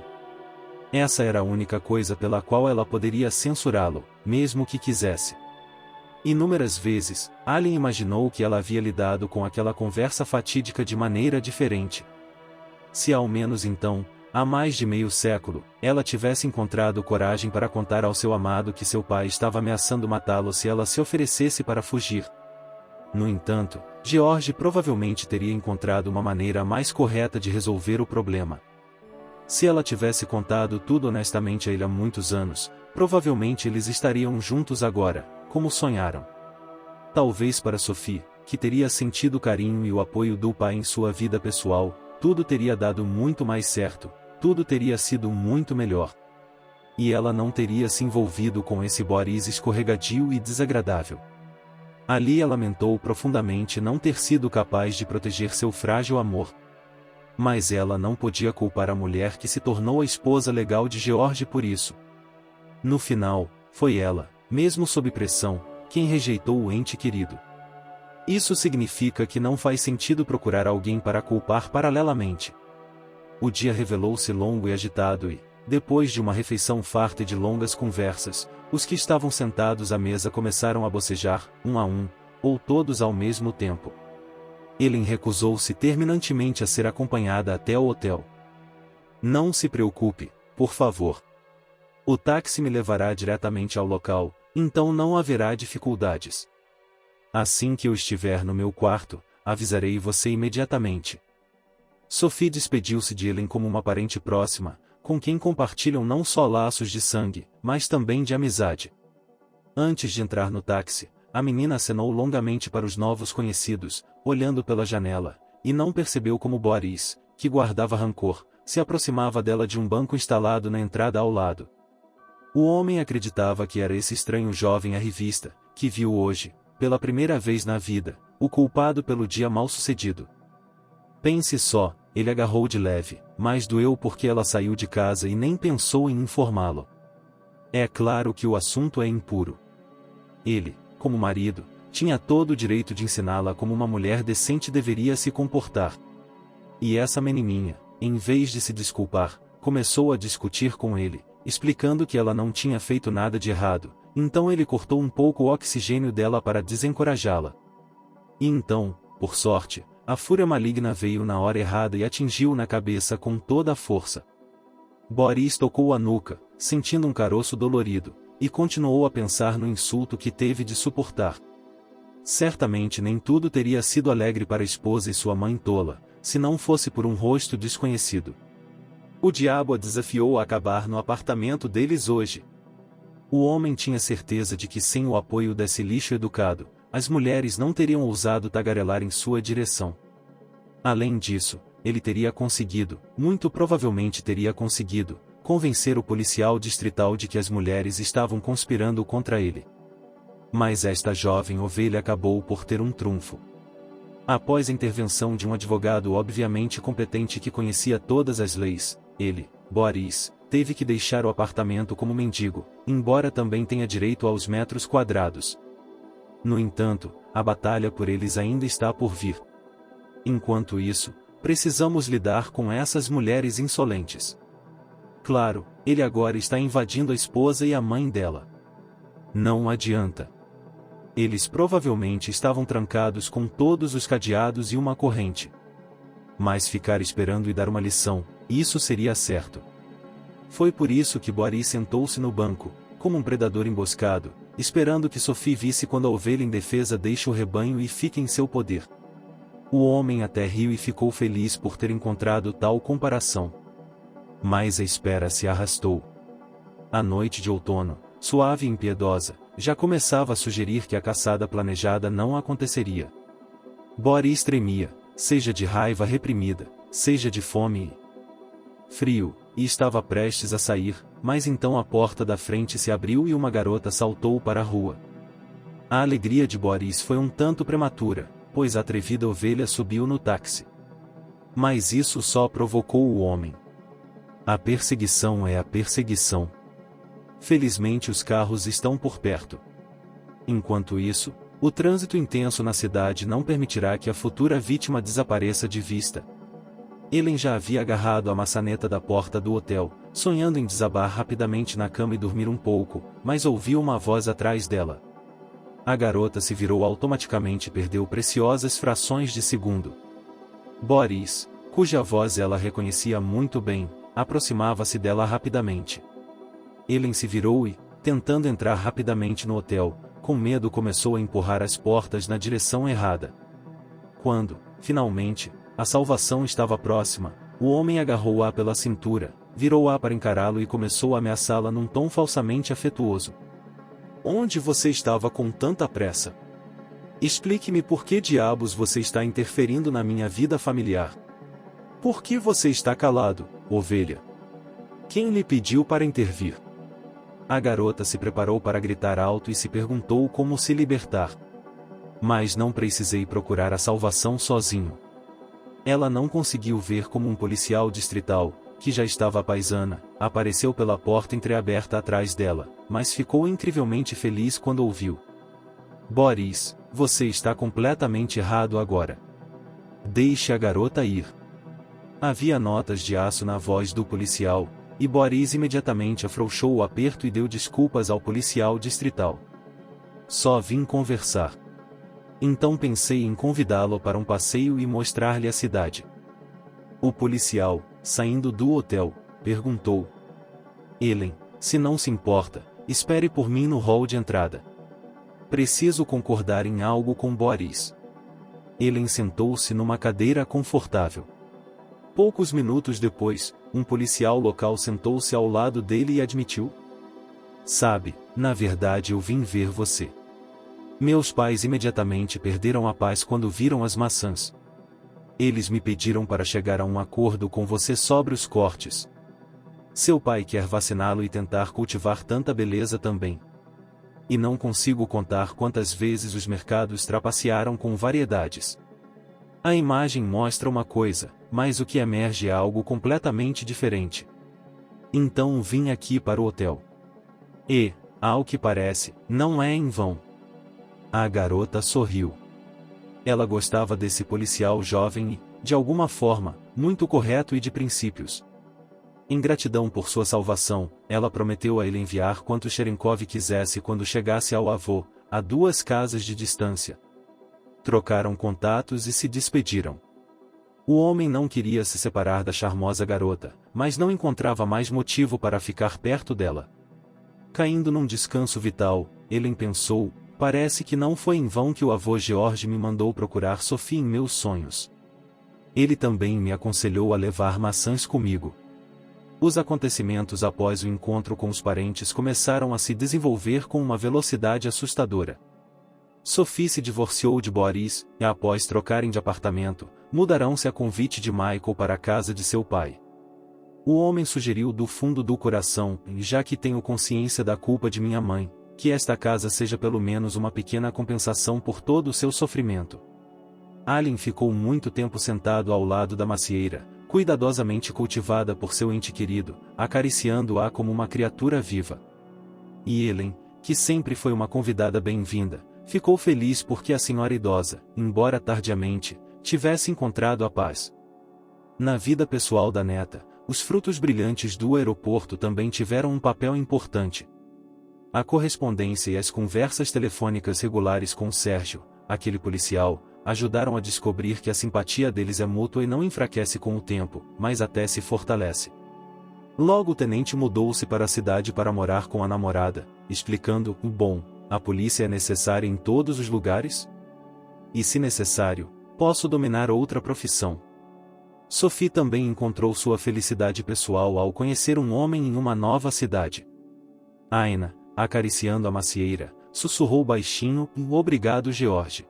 Essa era a única coisa pela qual ela poderia censurá-lo, mesmo que quisesse. Inúmeras vezes, Allen imaginou que ela havia lidado com aquela conversa fatídica de maneira diferente. Se ao menos então, há mais de meio século, ela tivesse encontrado coragem para contar ao seu amado que seu pai estava ameaçando matá-lo se ela se oferecesse para fugir. No entanto, George provavelmente teria encontrado uma maneira mais correta de resolver o problema. Se ela tivesse contado tudo honestamente a ele há muitos anos, provavelmente eles estariam juntos agora, como sonharam. Talvez para Sophie, que teria sentido o carinho e o apoio do pai em sua vida pessoal, tudo teria dado muito mais certo, tudo teria sido muito melhor. E ela não teria se envolvido com esse Boris escorregadio e desagradável. Ali ela lamentou profundamente não ter sido capaz de proteger seu frágil amor. Mas ela não podia culpar a mulher que se tornou a esposa legal de George por isso. No final, foi ela, mesmo sob pressão, quem rejeitou o ente querido. Isso significa que não faz sentido procurar alguém para culpar paralelamente. O dia revelou-se longo e agitado e, depois de uma refeição farta e de longas conversas, os que estavam sentados à mesa começaram a bocejar, um a um, ou todos ao mesmo tempo. Ellen recusou-se terminantemente a ser acompanhada até o hotel. "Não se preocupe, por favor. O táxi me levará diretamente ao local, então não haverá dificuldades. Assim que eu estiver no meu quarto, avisarei você imediatamente." Sophie despediu-se de Ellen como uma parente próxima, com quem compartilham não só laços de sangue, mas também de amizade. Antes de entrar no táxi, a menina acenou longamente para os novos conhecidos, olhando pela janela, e não percebeu como Boris, que guardava rancor, se aproximava dela de um banco instalado na entrada ao lado. O homem acreditava que era esse estranho jovem à revista, que viu hoje, pela primeira vez na vida, o culpado pelo dia mal-sucedido. Pense só, ele agarrou de leve, mas doeu porque ela saiu de casa e nem pensou em informá-lo. É claro que o assunto é impuro. Ele, como marido, tinha todo o direito de ensiná-la como uma mulher decente deveria se comportar. E essa menininha, em vez de se desculpar, começou a discutir com ele, explicando que ela não tinha feito nada de errado, então ele cortou um pouco o oxigênio dela para desencorajá-la. E então, por sorte, a fúria maligna veio na hora errada e atingiu na cabeça com toda a força. Boris tocou a nuca, sentindo um caroço dolorido, e continuou a pensar no insulto que teve de suportar. Certamente nem tudo teria sido alegre para a esposa e sua mãe tola, se não fosse por um rosto desconhecido. O diabo a desafiou a acabar no apartamento deles hoje. O homem tinha certeza de que sem o apoio desse lixo educado, as mulheres não teriam ousado tagarelar em sua direção. Além disso, ele teria conseguido, muito provavelmente teria conseguido, convencer o policial distrital de que as mulheres estavam conspirando contra ele. Mas esta jovem ovelha acabou por ter um trunfo. Após a intervenção de um advogado obviamente competente que conhecia todas as leis, ele, Boris, teve que deixar o apartamento como mendigo, embora também tenha direito aos metros quadrados. No entanto, a batalha por eles ainda está por vir. Enquanto isso, precisamos lidar com essas mulheres insolentes. Claro, ele agora está invadindo a esposa e a mãe dela. Não adianta. Eles provavelmente estavam trancados com todos os cadeados e uma corrente. Mas ficar esperando e dar uma lição, isso seria certo. Foi por isso que Boris sentou-se no banco, como um predador emboscado, esperando que Sophie visse quando a ovelha indefesa deixe o rebanho e fique em seu poder. O homem até riu e ficou feliz por ter encontrado tal comparação. Mas a espera se arrastou. A noite de outono, suave e impiedosa, já começava a sugerir que a caçada planejada não aconteceria. Boris tremia, seja de raiva reprimida, seja de fome e frio, e estava prestes a sair, mas então a porta da frente se abriu e uma garota saltou para a rua. A alegria de Boris foi um tanto prematura, pois a atrevida ovelha subiu no táxi. Mas isso só provocou o homem. A perseguição é a perseguição. Felizmente os carros estão por perto. Enquanto isso, o trânsito intenso na cidade não permitirá que a futura vítima desapareça de vista. Ellen já havia agarrado a maçaneta da porta do hotel, sonhando em desabar rapidamente na cama e dormir um pouco, mas ouviu uma voz atrás dela. A garota se virou automaticamente e perdeu preciosas frações de segundo. Boris, cuja voz ela reconhecia muito bem, aproximava-se dela rapidamente. Ellen se virou e, tentando entrar rapidamente no hotel, com medo começou a empurrar as portas na direção errada. Quando, finalmente, a salvação estava próxima, o homem agarrou-a pela cintura, virou-a para encará-lo e começou a ameaçá-la num tom falsamente afetuoso. Onde você estava com tanta pressa? Explique-me por que diabos você está interferindo na minha vida familiar. Por que você está calado, ovelha? Quem lhe pediu para intervir? A garota se preparou para gritar alto e se perguntou como se libertar. Mas não precisei procurar a salvação sozinho. Ela não conseguiu ver como um policial distrital, que já estava à paisana, apareceu pela porta entreaberta atrás dela, mas ficou incrivelmente feliz quando ouviu. Boris, você está completamente errado agora. Deixe a garota ir. Havia notas de aço na voz do policial, e Boris imediatamente afrouxou o aperto e deu desculpas ao policial distrital. Só vim conversar. Então pensei em convidá-lo para um passeio e mostrar-lhe a cidade. O policial, saindo do hotel, perguntou. Ellen, se não se importa, espere por mim no hall de entrada. Preciso concordar em algo com Boris. Ellen sentou-se numa cadeira confortável. Poucos minutos depois, um policial local sentou-se ao lado dele e admitiu. Sabe, na verdade eu vim ver você. Meus pais imediatamente perderam a paz quando viram as maçãs. Eles me pediram para chegar a um acordo com você sobre os cortes. Seu pai quer vaciná-lo e tentar cultivar tanta beleza também. E não consigo contar quantas vezes os mercados trapacearam com variedades. A imagem mostra uma coisa, mas o que emerge é algo completamente diferente. Então vim aqui para o hotel. E, ao que parece, não é em vão. A garota sorriu. Ela gostava desse policial jovem e, de alguma forma, muito correto e de princípios. Em gratidão por sua salvação, ela prometeu a ele enviar quanto Cherenkov quisesse quando chegasse ao avô, a 2 casas de distância. Trocaram contatos e se despediram. O homem não queria se separar da charmosa garota, mas não encontrava mais motivo para ficar perto dela. Caindo num descanso vital, ele pensou, parece que não foi em vão que o avô George me mandou procurar Sophie em meus sonhos. Ele também me aconselhou a levar maçãs comigo. Os acontecimentos após o encontro com os parentes começaram a se desenvolver com uma velocidade assustadora. Sophie se divorciou de Boris, e após trocarem de apartamento, mudarão-se a convite de Michael para a casa de seu pai. O homem sugeriu do fundo do coração, já que tenho consciência da culpa de minha mãe, que esta casa seja pelo menos uma pequena compensação por todo o seu sofrimento. Allen ficou muito tempo sentado ao lado da macieira, cuidadosamente cultivada por seu ente querido, acariciando-a como uma criatura viva. E Helen, que sempre foi uma convidada bem-vinda, ficou feliz porque a senhora idosa, embora tardiamente, tivesse encontrado a paz. Na vida pessoal da neta, os frutos brilhantes do aeroporto também tiveram um papel importante. A correspondência e as conversas telefônicas regulares com Sérgio, aquele policial, ajudaram a descobrir que a simpatia deles é mútua e não enfraquece com o tempo, mas até se fortalece. Logo o tenente mudou-se para a cidade para morar com a namorada, explicando, bom, a polícia é necessária em todos os lugares? E se necessário, posso dominar outra profissão. Sophie também encontrou sua felicidade pessoal ao conhecer um homem em uma nova cidade. Aina, acariciando a macieira, sussurrou baixinho, obrigado George.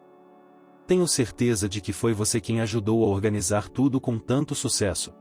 Tenho certeza de que foi você quem ajudou a organizar tudo com tanto sucesso.